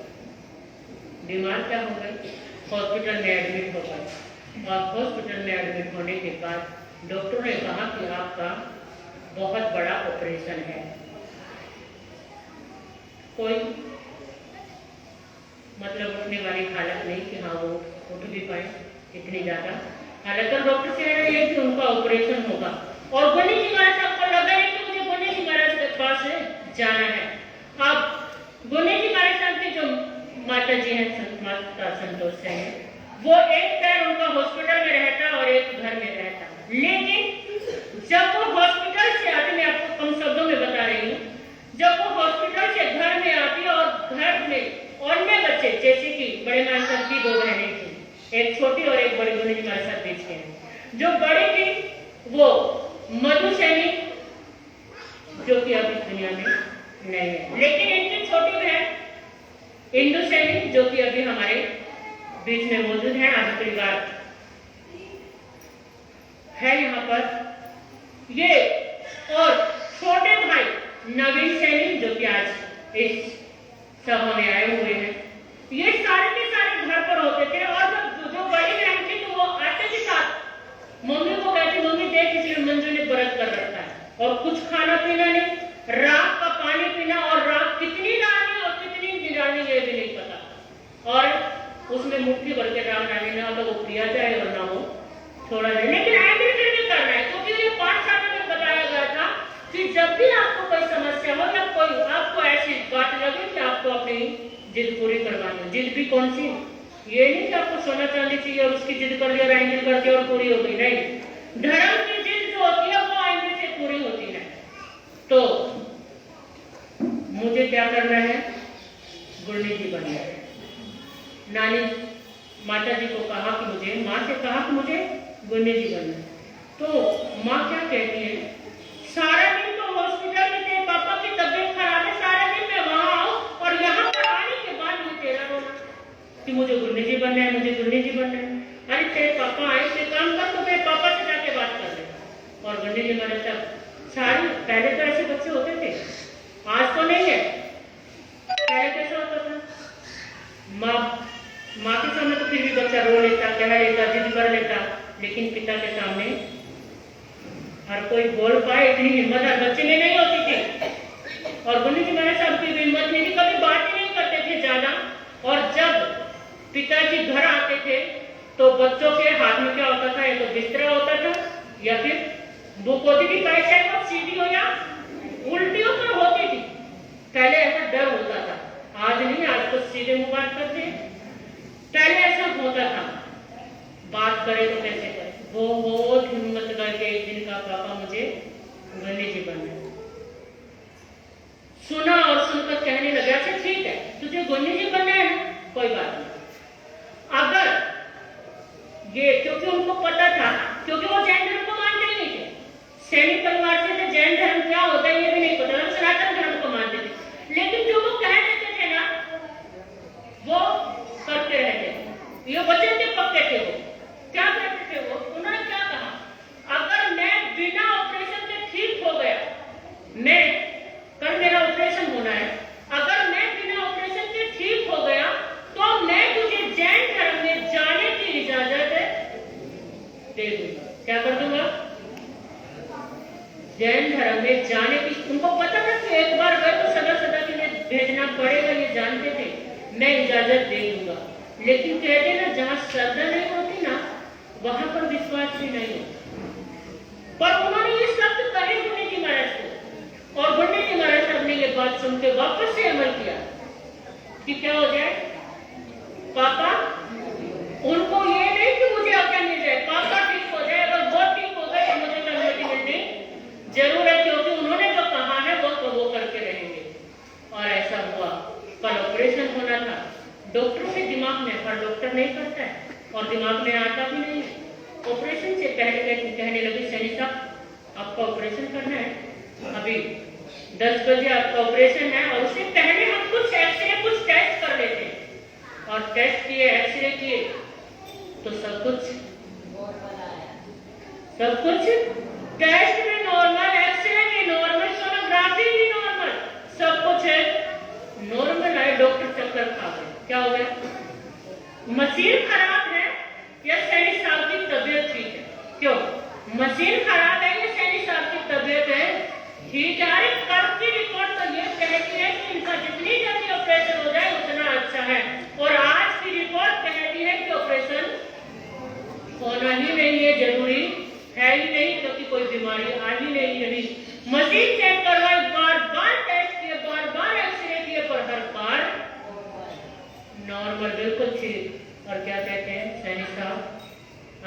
बीमार क्या हो गए? हॉस्पिटल में एडमिट हो गए। और हॉस्पिटल में एडमिट होने के बाद डॉक्टर ने कहा कि आपका बहुत बड़ा ऑपरेशन है। कोई मतलब उठने वाली हालत नहीं कि हाँ वो उठ भी पाए, इतनी ज्यादा हालत। तो डॉक्टर कह रहे हैं कि उनका ऑपरेशन होगा। और गुन्नी जी महाराज साहब को लगा है कि मुझे गुन्नी जी महाराज के पास जाना है। अब गुन्नी जी महाराज साहब की जो माता जी हैं, माता संतोष से हैं, वो एक पैर उनका हॉस्पिटल में रहता और एक घर में रहता। लेकिन जब वो हॉस्पिटल से आती, मैं आपको कम शब्दों में बता रही हूँ, जब वो हॉस्पिटल से घर में आती और घर में अन्य बच्चे, जैसे कि बड़े महाराज साहब की 2 बहनें थी, एक छोटी और एक बड़ी, गुन्नी जी महाराज साहब बीच के हैं। जो बड़ी थी वो मधु सैनी, जो कि अभी दुनिया में नहीं है, लेकिन इनकी छोटी बहन इंदु सैनी, जो कि अभी हमारे बीच में मौजूद है, आदि परिवार है यहाँ पर ये, और छोटे भाई नवीन सैनी, जो कि आज इस सभा में आए हुए हैं। ये सारे के सारे घर पर होते थे। और जो बड़ी बहन थी तो वो आते के साथ मम्मी को कहती, मम्मी देख इसलिए मंजू ने व्रत कर रखा है और कुछ खाना पीना नहीं, रात का पानी पीना, और रात कितनी डालनी और कितनी गिरानी ये भी नहीं पता। और उसमें मुट्ठी भर के रात डालनी, ना तो वो पिया जाए और ना वो थोड़ा जाए, लेकिन ऐसे फिर भी करना है। क्योंकि ये पाठशाला में बताया गया था कि जब भी आपको कोई समस्या हो या कोई आपको ऐसी बात लगे कि आपको अपनी जिद पूरी करवानी है। जिद भी कौन सी? ये नहीं कि आपको सोना चांदी चाहिए और उसकी जिद कर लिया, एंजल कर दिया और पूरी हो गई, नहीं। धर्म की जिद जो होती है वो एंजल से पूरी होती है। तो मुझे क्या करना है? गुरनी जी बनना है। नानी माता जी को कहा कि मुझे, माँ से कहा कि मुझे गुरनी जी बनना है। तो माँ क्या कहती है, सारा दिन तो हॉस्पिटल में तेरे पापा की तबीयत खराब है, सारा दिन मैं वहां आऊं और यहाँ पर आने के बाद मुझे तेरा रोना कि मुझे गुरनी जी बनना है, मुझे गुरनी जी बनना है। अरे तेरे पापा आए, तेरे काम कर, तो मेरे पापा से जाके बात कर ले। और गुरनी जी महाराज साहब सारी, पहले तो ऐसे बच्चे होते थे, आज तो नहीं है। पहले कैसा होता था? माँ के सामने तो फिर भी बच्चा रो लेता, कह लेता, जिद कर लेता, लेकिन पिता के सामने हर कोई बोल पाए इतनी हिम्मत हर बच्चे में नहीं होती थी। और गुरनी जी महाराज साहब की हिम्मत नहीं थी, कभी बात ही नहीं करते थे ज्यादा। और जब पिताजी घर आते थे तो बच्चों के हाथ में क्या होता था? या तो बिस्तरा होता था या फिर बुक होती थी, चाहे वो सीधी हो या उल्टियों पर होती थी। पहले ऐसा डर होता था, आज नहीं, आज तो सीधे मुंह बात करते हैं। पहले ऐसा होता था, बात करे तो कैसे करे। वो बहुत हिम्मत करके एक दिन का, पापा मुझे गुरनी जी बनना है। सुना और सुनकर कहने लगा, अच्छा ठीक है, तुझे गुरनी जी बनना है ना, कोई बात नहीं। अगर ये, क्योंकि उनको पता था, क्योंकि वो जैन धर्म को मानते ही नहीं थे, सैनिक परिवार से थे, जैन धर्म क्या होता है ये भी नहीं पता, सनातन धर्म को मानते थे। लेकिन जो वो कह देते थे ना, वो करते रहते थे। ये वचन के पक्के थे। वो क्या कहते थे? वो उन्होंने क्या कहा, अगर मैं बिना ऑपरेशन के ठीक हो गया, मैं कल मेरा ऑपरेशन होना है, अगर मैं बिना ऑपरेशन के ठीक हो गया तो मैं तुझे जैन धर्म में जाने की इजाजत दे दूंगा। क्या कर दूंगा? जैन धर्म में जाने की। उनको पता था कि एक बार गए तो सदा सदा के लिए भेजना पड़ेगा, ये जानते थे। मैं इजाजत दे दूंगा। लेकिन कहते ना, जहां श्रद्धा नहीं होती ना, वहां पर विश्वास भी नहीं होता। पर उन्होंने ये शब्द कहे गुरनी जी महाराज को, और गुरनी जी महाराज साहब ने ये बात सुन के वापस से अमल किया कि क्या हो जाए पापा, उनको ये नहीं कि मुझे अकल मिल जाए, पापा ठीक हो जाए। अगर वो ठीक हो गए तो मुझे कन्वर्टी मिलनी जरूर है, क्योंकि उन्होंने जो कहा है वो करके रहेंगे। और ऐसा हुआ। कल ऑपरेशन होना था। डॉक्टरों के दिमाग में, हर डॉक्टर नहीं करता है और दिमाग में आता भी नहीं। ऑपरेशन से पहले कहने लगे, सैनी साहब आपका ऑपरेशन करना है, अभी 10 बजे आपका ऑपरेशन है, और उससे पहले हम कुछ एक्सरे, कुछ टेस्ट कर लेते हैं। और टेस्ट किए, एक्सरे किए, तो सब कुछ टेस्ट में नॉर्मल, एक्सरे में क्या हो गया? मशीन खराब है या सैनी साहब की तबीयत ठीक है? क्यों? मशीन खराब है या सैनी साहब की तबीयत है ठीक है? अरे कब की रिपोर्ट तो ये कहती है कि इनका जितनी जल्दी ऑपरेशन हो जाए उतना अच्छा है, और आज की रिपोर्ट कहती है कि ऑपरेशन होना ही नहीं है, जरूरी है ही नहीं, क्योंकि कोई बीमारी आ ही नहीं रही। मशीन चेक करवाई, बार बार टेस्ट किए, बार बार एक्सरे किए, पर हर बार नॉर्मल, बिल्कुल ठीक। और क्या कहते हैं सैनी साहब,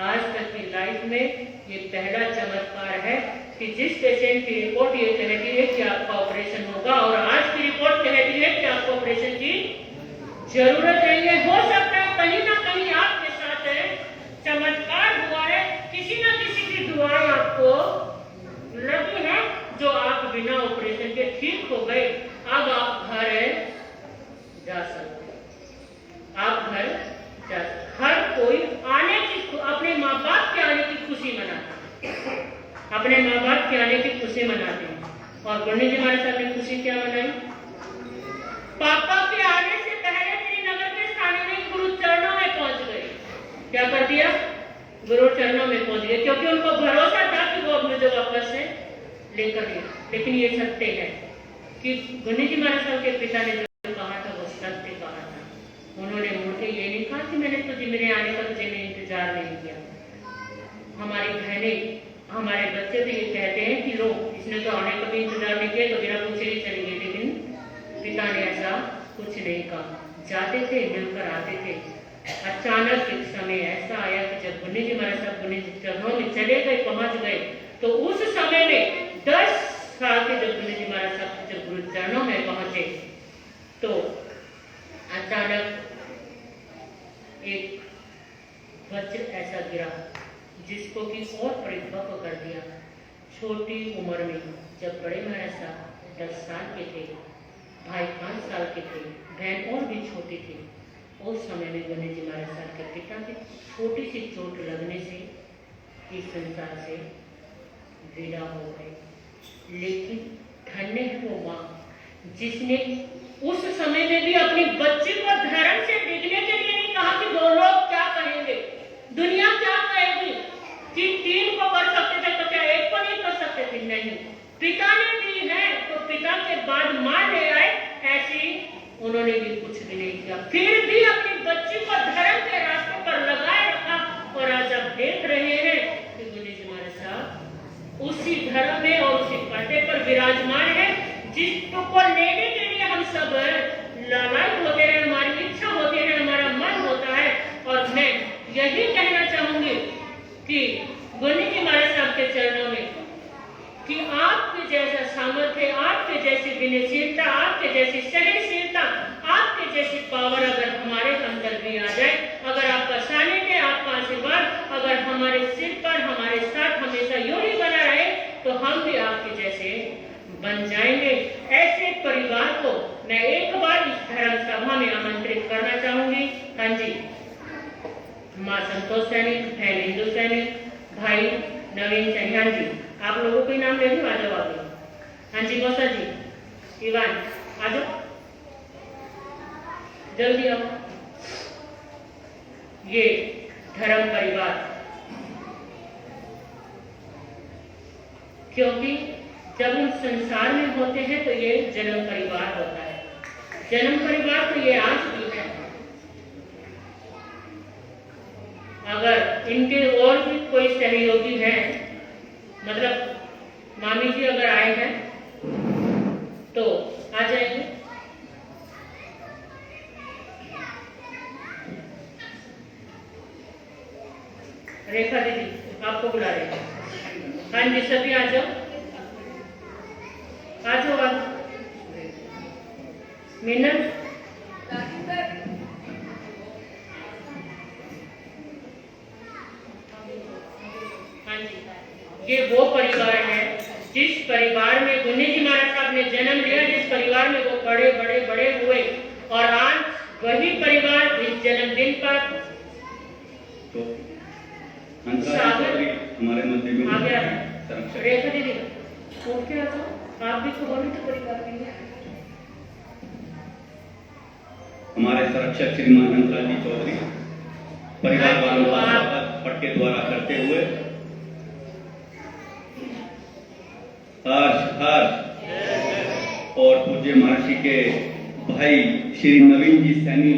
आज तक की लाइफ में ये पहला चमत्कार है कि जिस पेशेंट की रिपोर्ट ये कहती है कि आपका ऑपरेशन होगा, और आज की रिपोर्ट कहती है कि आपको ऑपरेशन की जरूरत नहीं है। हो सकता है कहीं ना कहीं आपके साथ है चमत्कार हुआ है, किसी न किसी की दुआएं आपको लगी है, जो आप बिना ऑपरेशन के ठीक हो गए। अब आप घर जा सकते, आप घर जा सकते। हर कोई आने की, अपने माँ बाप के आने की खुशी मनाता है, अपने माँ बाप के आने की खुशी मनाते हैं। और गुरु जी महाराज साहब ने खुशी क्या मनाई? पापा के आने से पहले श्रीनगर के स्थानीय में गुरु चरणों में पहुंच गए। क्या कर दिया? गुरु चरणों में पहुंच गए, क्योंकि उनको भरोसा था कि वो अब मुझे वापस से लेकर गए। लेकिन ये सत्य है कि गुरु जी महाराज साहब के पिता ने जो कहा था वो सत्य कहा था। उन्होंने मुड़ के ये नहीं कहा कि मैंने तुझे, मेरे आने का तुझे इंतजार नहीं किया। हमारी बहनें, हमारे बच्चे भी ये कहते हैं कि लो, इसने तो आने का भी इंतजार नहीं किया, तो बिना पूछे ही चली गई। लेकिन पिता ने ऐसा कुछ नहीं कहा, जाते थे, मिलकर आते थे। अचानक एक समय ऐसा आया कि जब गुरु जी महाराज साहब गुरु जी चरणों में चले गए, पहुंच गए, तो उस समय में 10 साल के जब गुरु जी महाराज साहब जब गुरु चरणों में पहुंचे, तो अचानक एक वज्र ऐसा गिरा जिसको कि और परिपक्व कर दिया। छोटी उम्र में जब बड़े महाराज साहब 10 साल के थे, भाई 5 साल के थे, बहन और भी छोटी थी, उस समय में गुरु जी महाराज साहब के पिता की छोटी सी चोट लगने से इस संसार से विदा हो गए। लेकिन धन्य है वो माँ जिसने उस समय में भी अपनी बच्ची को धर्म से डिगने के लिए नहीं कहा कि दो लोग क्या कहेंगे, दुनिया क्या कहेगी, कि 3 को कर सकते थे तो क्या 1 को नहीं कर सकते थे? नहीं, पिता ने दी है तो पिता के बाद माँ ले आए, ऐसी उन्होंने भी कुछ भी नहीं किया, फिर भी अपनी बच्ची को धर्म के रास्ते पर लगाए रखा। और आज आप देख रहे हैं कि गुरु जी महाराज साहब उसी धर्म में और उसी पर्दे पर विराजमान है जिसको लेने के लिए हम सब लालायित होते हैं, हमारी इच्छा होती है, हमारा मन होता है। और मैं यही कहना चाहूंगी कि गुरु जी महाराज साहब के चरणों में कि आपके जैसा सामर्थ्य, आपके जैसी विनयशीलता, आपके जैसी सहनशीलता, आपके जैसी पावर अगर हमारे अंदर भी आ जाए, अगर आपका सानिध्य, आपका आशीर्वाद अगर हमारे सिर पर, हमारे साथ हमेशा यूं ही बना रहे, तो हम भी आपके जैसे बन जाएंगे। ऐसे परिवार को मैं एक बार इस धर्म सभा में आमंत्रित करना चाहूंगी। हाँ जी, माँ संतोष सैनिक, बहन इंदु सैनिक, भाई नवीन सैनिक, हाँ जी, आप लोगों के नाम ले लूं, आ जाओ आगे। हाँ जी मौसा जी, इवान आ जाओ, जल्दी आओ। ये धर्म परिवार, क्योंकि जब हम संसार में होते हैं तो ये जन्म परिवार होता है। जन्म परिवार तो ये आज भी है। अगर इनके और भी कोई सहयोगी हैं, मतलब मामी जी अगर आए हैं तो आ जाएंगे। रेखा दीदी आपको बुला रहे हैं। हाँ जी सभी आ जाओ, आ जाओ आप। मीना ये वो परिवार है जिस परिवार में गुरु जी महाराज साहब ने जन्म लिया, जिस परिवार में वो बड़े बड़े बड़े हुए, और आज वही परिवार इस जन्मदिन पर तो हमारे मध्य में आ गया है। रेखा दीदी उठ के आ जाओ, आप भी तो बोली तो परिवार में हमारे संरक्षक श्रीमान हंसराज जी चौधरी परिवार वालों का स्वागत पटके द्वारा करते हुए हर्ष हर्ष और पूज्य महर्षि के भाई श्री नवीन जी सैनी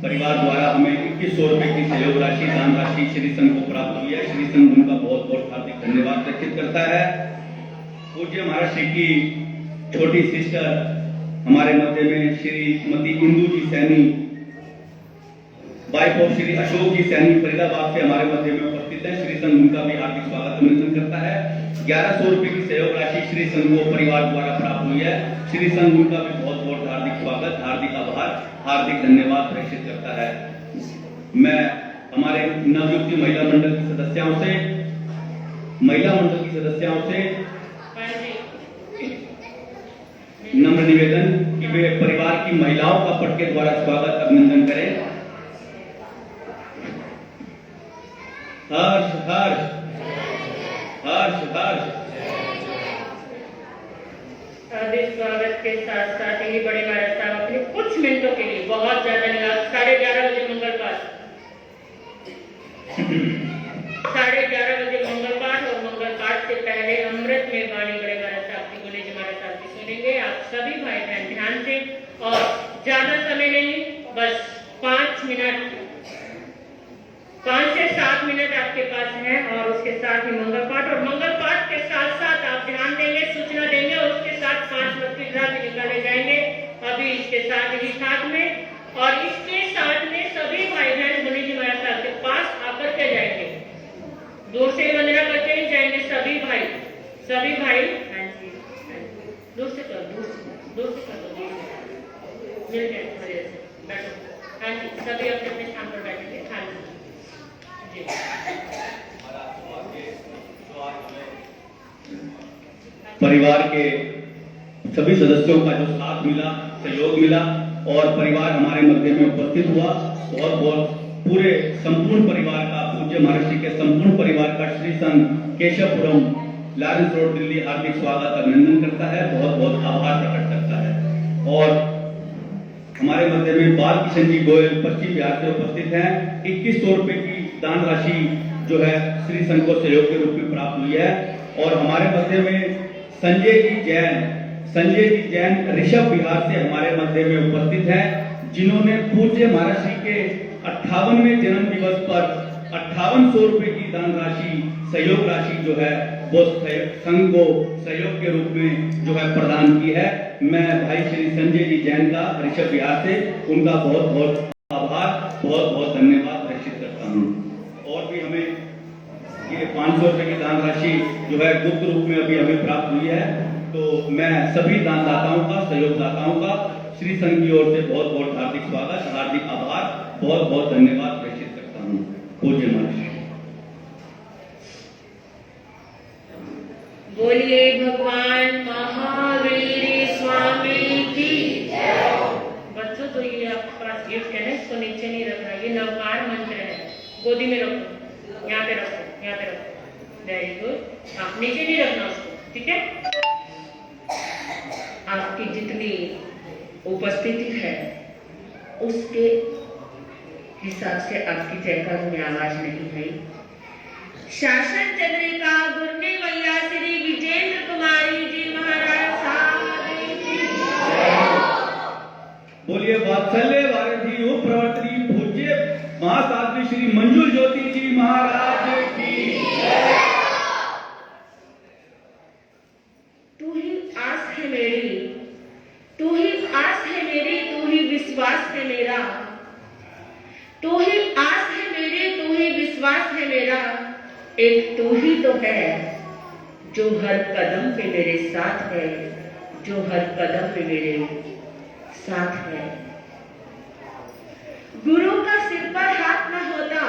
परिवार द्वारा हमें 2100 रुपए की सहयोग राशि दान राशि श्री संघ को प्राप्त हुई है। श्री संघ उनका बहुत बहुत हार्दिक धन्यवाद व्यक्त करता है। पूज्य महर्षि की छोटी सिस्टर हमारे मध्य में श्रीमती इंदू जी सैनी वाइफ ऑफ श्री अशोक जी सैनी फरीदाबाद से हमारे मध्य में उपस्थित है। श्री संघ उनका भी हार्दिक स्वागत अभिनंदन करता है। 1100 रुपए की सहयोग राशि श्री संघ को परिवार द्वारा प्राप्त हुई है। श्री संघ उनका भी बहुत बहुत हार्दिक स्वागत, हार्दिक आभार, हार्दिक धन्यवाद प्रेषित करता है। मैं हमारे नवयुक्त महिला मंडल की सदस्यों से नम्र निवेदन कि वे परिवार की महिलाओं का पटके द्वारा स्वागत अभिनंदन करें। हर्ष हर्ष हर्ष हर्ष। स्वागत के साथ साथ ही बड़े महाराज साहब अपने कुछ मिनटों के लिए, बहुत ज्यादा नहीं, 11:30 बजे मंगल पाठ 11:30 बजे मंगल पाठ और मंगल पाठ से पहले अमृत में वाणी बड़े महाराज साहब की, गुने जी महाराज साहब की सुनेंगे। आप सभी भाई बहन ध्यान से, और ज्यादा समय नहीं, बस 5 मिनट 5 से 7 मिनट आपके पास है। और उसके साथ ही मंगल पाठ, और मंगल पाठ के साथ साथ आप ध्यान देंगे, सूचना देंगे, और उसके साथ 5 लोग भी निकाले जाएंगे अभी इसके साथ में। और इसके साथ में सभी भाई बहन मुनि जी महाराज साहब के पास आकर के जाएंगे, दूर से वंदना करके ही जाएंगे सभी भाई। दूर से कर दो, मिल गए थोड़े से बैठो। हाँ जी, सभी अपने अपने स्थान पर बैठेंगे। हाँ जी, परिवार के सभी सदस्यों का जो साथ मिला, सहयोग मिला और परिवार हमारे मध्य में उपस्थित हुआ, बहुत बहुत पूरे संपूर्ण परिवार का, पूज्य महर्षि के संपूर्ण परिवार का श्री संघ केशवपुरम लॉरेंस रोड दिल्ली हार्दिक स्वागत अभिनंदन करता है, बहुत बहुत आभार प्रकट करता है। और हमारे मध्य में बाल किशन जी गोयल पश्चिम बिहार से उपस्थित हैं। 2100 रुपए की दान राशि जो है श्री संघ को सहयोग के रूप में प्राप्त हुई है। और हमारे मध्य में संजय जी जैन ऋषभ बिहार से हमारे मध्य में उपस्थित हैं, जिन्होंने पूज्य महर्षि के 58वें जन्म दिवस पर 5800 रुपए की दान राशि, सहयोग राशि जो है वो संघ को सहयोग के रूप में जो है प्रदान की है। मैं भाई श्री संजय जी जैन का ऋषभ बिहार से उनका बहुत बहुत आभार, बहुत बहुत धन्यवाद प्रेषित करता हूँ। और भी हमें ये 500 रुपए की दान राशि जो है गुप्त रूप में अभी हमें प्राप्त हुई है। तो मैं सभी दानदाताओं का, सहयोगदाताओं का श्री संघ की ओर से बहुत बहुत हार्दिक स्वागत, हार्दिक आभार, बहुत बहुत धन्यवाद प्रेषित करता हूँ। पूज्य महर्षि। बोलिए भगवान महावीर स्वामी की जय। बच्चों, तो ये आपके पास गिफ्ट है ना, इसको नीचे नहीं रखना, ये नवकार मंत्र है, गोदी में रखो, यहाँ पे रखो, यहाँ पे रखो। Very good. हाँ, नीचे नहीं रखना उसको, ठीक है। आपकी जितनी उपस्थिति है उसके हिसाब से आपकी जयकारों में आवाज नहीं है। शासन चंद्रिका गुरने मैया श्री विजेंद्र कुमारी जी महाराज साहब की जय। बोलिए वात्सल्य वारिधि प्रवर्तनी पूज्य महासाध्वी श्री मंजूर ज्योति जी महाराज की जय। तू ही आस है मेरी, तू ही आस है मेरी, तू ही विश्वास है मेरा, तू ही आस है मेरी, तू ही विश्वास है मेरा। एक तू ही तो है जो हर कदम पे मेरे साथ है, जो हर कदम पे मेरे साथ है। गुरु का सिर पर हाथ न होता,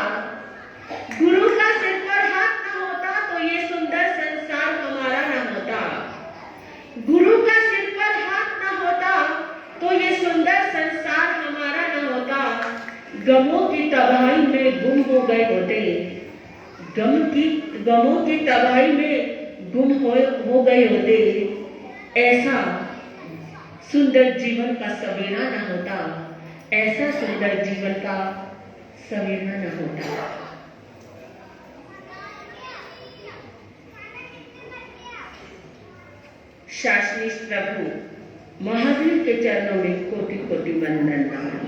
गुरु का सिर पर हाथ न होता तो ये सुंदर संसार हमारा न होता। गुरु का सिर पर हाथ न होता तो ये सुंदर संसार हमारा न होता। गमों की तबाही में गुम हो गए होते, गमों की तबाही में गुम हो गए होते। ऐसा सुंदर जीवन का सवेरा न होता, ऐसा सुंदर जीवन का सवेरा न होता। शासनीश प्रभु महावीर के चरणों में कोटि कोटि वंदन नमन।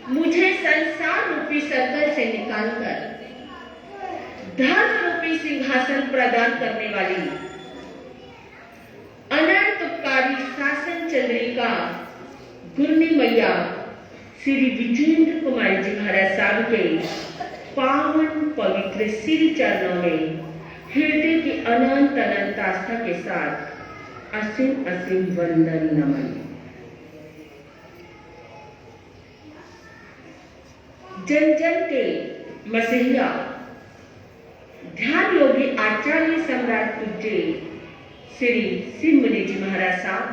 मुझे संसार रूपी सर्कल से निकालकर धर्म रूपी सिंहासन प्रदान करने वाली अनंत उपकारी शासन चंद्रिका गुरनी मैया श्री विजेंद्र कुमार जी महाराज साहब के पावन पवित्र श्री चरणों में हृदय की अनंत अनंत आस्था के साथ असीम असीम वंदन नमन। जन जन के मसीहा ध्यान योगी आचार्य सम्राट पूज्य श्री सिंह मुनि जी महाराज साहब,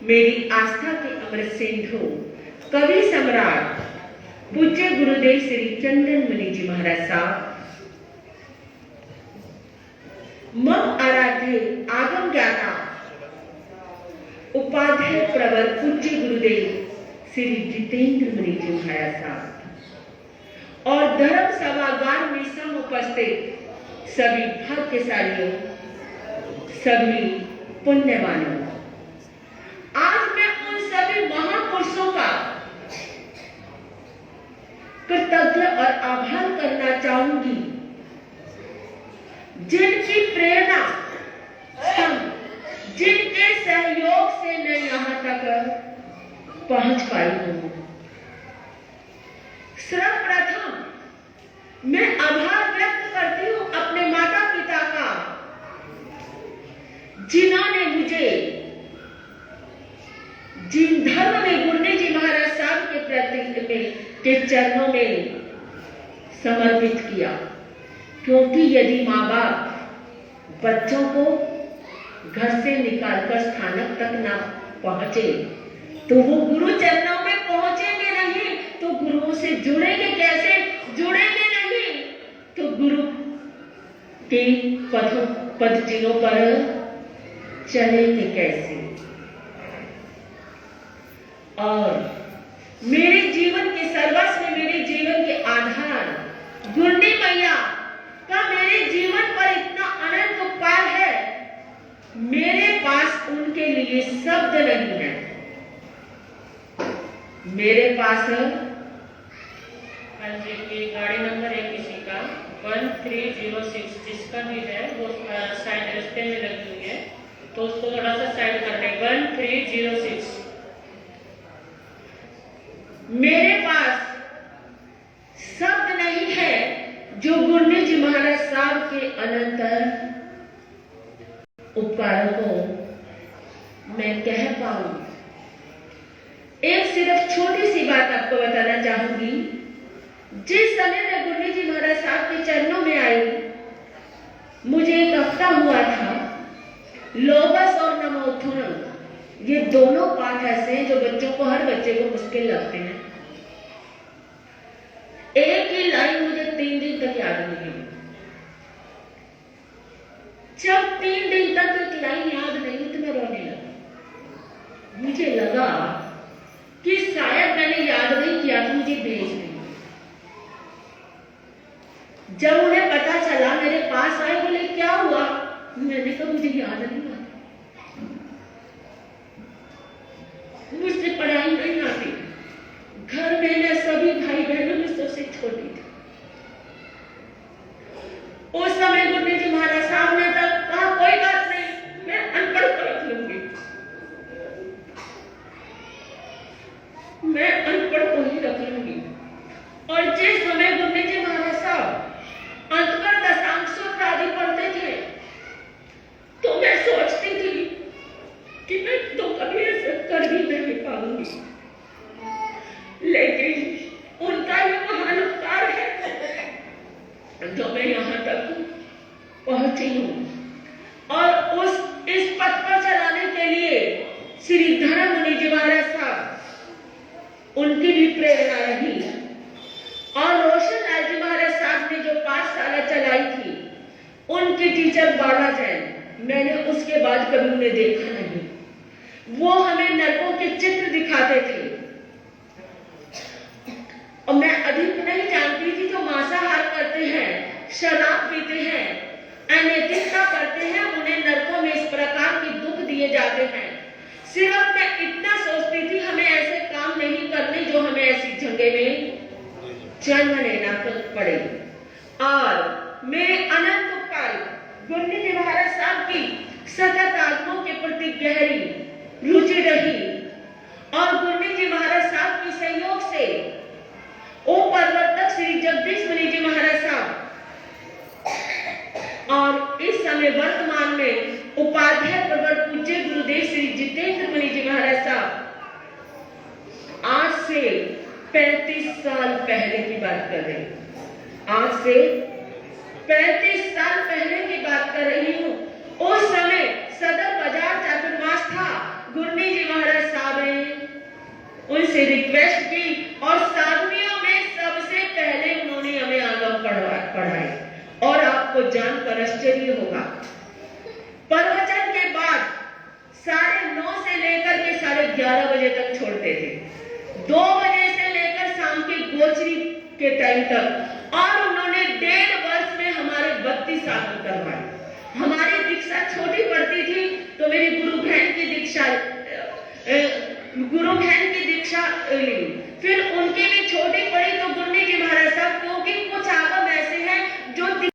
मेरी आस्था के अमृत सिंधु कवि सम्राट पूज्य गुरुदेव श्री चंदन मुनि जी महाराज साहब, मम आराध्य आगम ज्ञाता उपाध्याय प्रवर पूज्य गुरुदेव श्री जितेंद्र मुनि जी महाराज साहब और धर्म सभागार में सम उपस्थित सभी भाग्यशालियों, सभी पुण्यवानों, आज मैं उन सभी महापुरुषों का कृतज्ञ और आभार करना चाहूंगी जिनकी प्रेरणा हम, जिनके सहयोग से मैं यहां तक पहुंच पाई हूं। सर्वप्रथम मैं आभार व्यक्त करती हूं अपने माता पिता का, जिन्होंने मुझे जिन धर्म में गुरनी जी महाराज साहब के प्रति के चरणों में समर्पित किया। क्योंकि यदि माँ बाप बच्चों को घर से निकालकर स्थानक तक ना पहुंचे तो वो गुरु चरणों में पहुंचेंगे नहीं, तो गुरुओं से जुड़ेंगे कैसे? जुड़ेंगे नहीं तो गुरु के पद चिन्हों पर चलेंगे कैसे? और मेरे जीवन के सर्वस्व में, मेरे जीवन के आधार गुरनी मैया का मेरे जीवन पर इतना अनंत उपकार है, मेरे पास उनके लिए शब्द नहीं है। मेरे पास की गाड़ी नंबर है किसी का 1306, जिसका भी है वो साइड रास्ते में लगी हुई है, तो उसको थोड़ा सा साइड कर दें। 1306। मेरे पास शब्द नहीं है जो गुरनी जी महाराज साहब के अनंत उपकारों को मैं कह पाऊं। एक सिर्फ छोटी सी बात आपको बताना चाहूंगी। जिस समय मैं गुरनी जी महाराज साहब के चरणों में आई, मुझे एक हफ्ता हुआ था। लोगस और नमोथुनम, ये दोनों पाठ ऐसे हैं जो बच्चों को, हर बच्चे को मुश्किल लगते हैं। एक ही लाइन मुझे 3 दिन तक याद नहीं है। जब 3 दिन तक एक लाइन याद नहीं तो मैं रोने लगा। मुझे लगा कि शायद मैंने याद नहीं किया तो मुझे भेज नहीं। जब उन्हें पता चला, मेरे पास आए, बोले क्या हुआ? मैंने कहा मुझे याद नहीं आता, मुझसे पढ़ाई नहीं आती, घर में मैं सभी भाई बहनों में सबसे छोटी थी। उस समय गुरनी जी महाराज साहब ने तब कहा कोई बात नहीं, मैं अनपढ़ को रख लूंगी, मैं अनपढ़ को ही रख लूंगी। और जिस समय गुरनी जी महाराज साहब अंतकर दशांश सूत्र आदि पढ़ते थे, तो मैं सोचती थी कि मैं तो कभी ऐसा कर भी नहीं पाऊंगी, लेकिन उनका ये महान उपकार है जो मैं यहाँ तक पहुंची हूँ। और इस पथ पर चलाने के लिए श्री धर्म मुनि जी महाराज साहब, उनकी भी प्रेरणा रही। और रोशन लाल जी महाराज साहब ने जो पाठशाला चलाई थी, उनकी टीचर बाला जैन, मैंने उसके बाद कभी उन्हें देखा नहीं। वो हमें नरकों के चित्र दिखाते थे। और मैं अधिक नहीं जानती थी, जो मांसाहार करते हैं, शराब पीते हैं, अनैतिकता करते हैं, उन्हें नरकों में इस प्रकार के दुख दिए जाते हैं। सिर्फ मैं इतना सोचती थी हमें ऐसे काम नहीं करने जो हमें ऐसी जगह में जन्म लेना पड़े। और मेरे अनंत काल गुरनी जी महाराज साहब की सतत आत्माओं के प्रति गहरी रुचि रही और गुरनी जी महाराज साहब के सहयोग से ओ प्रवर्तक श्री जगदीश मुनि जी महाराज साहब और इस समय वर्तमान में उपाध्याय प्रवर पूज्य गुरुदेव श्री जितेंद्र मुनि जी महाराज साहब आज से 35 साल पहले की बात कर रही हूँ। आज से 35 साल पहले की बात कर रही हूँ। उस समय सदर बाजार चातुर्मास था। गुरनी जी महाराज साहब ने उनसे रिक्वेस्ट की और साधुओं में सबसे पहले उन्होंने हमें आगम पढ़ाए। और आपको जानकर आश्चर्य होगा, प्रवचन के बाद 9:30 से लेकर के 11:30 बजे तक छोड़ते थे, 2 बजे से लेकर शाम के गोचरी के टाइम तक। और उन्होंने 1.5 वर्ष में हमारे 32 आगम करवाए। हमारी दीक्षा छोटी पड़ती थी तो मेरी गुरु बहन की दीक्षा ली। फिर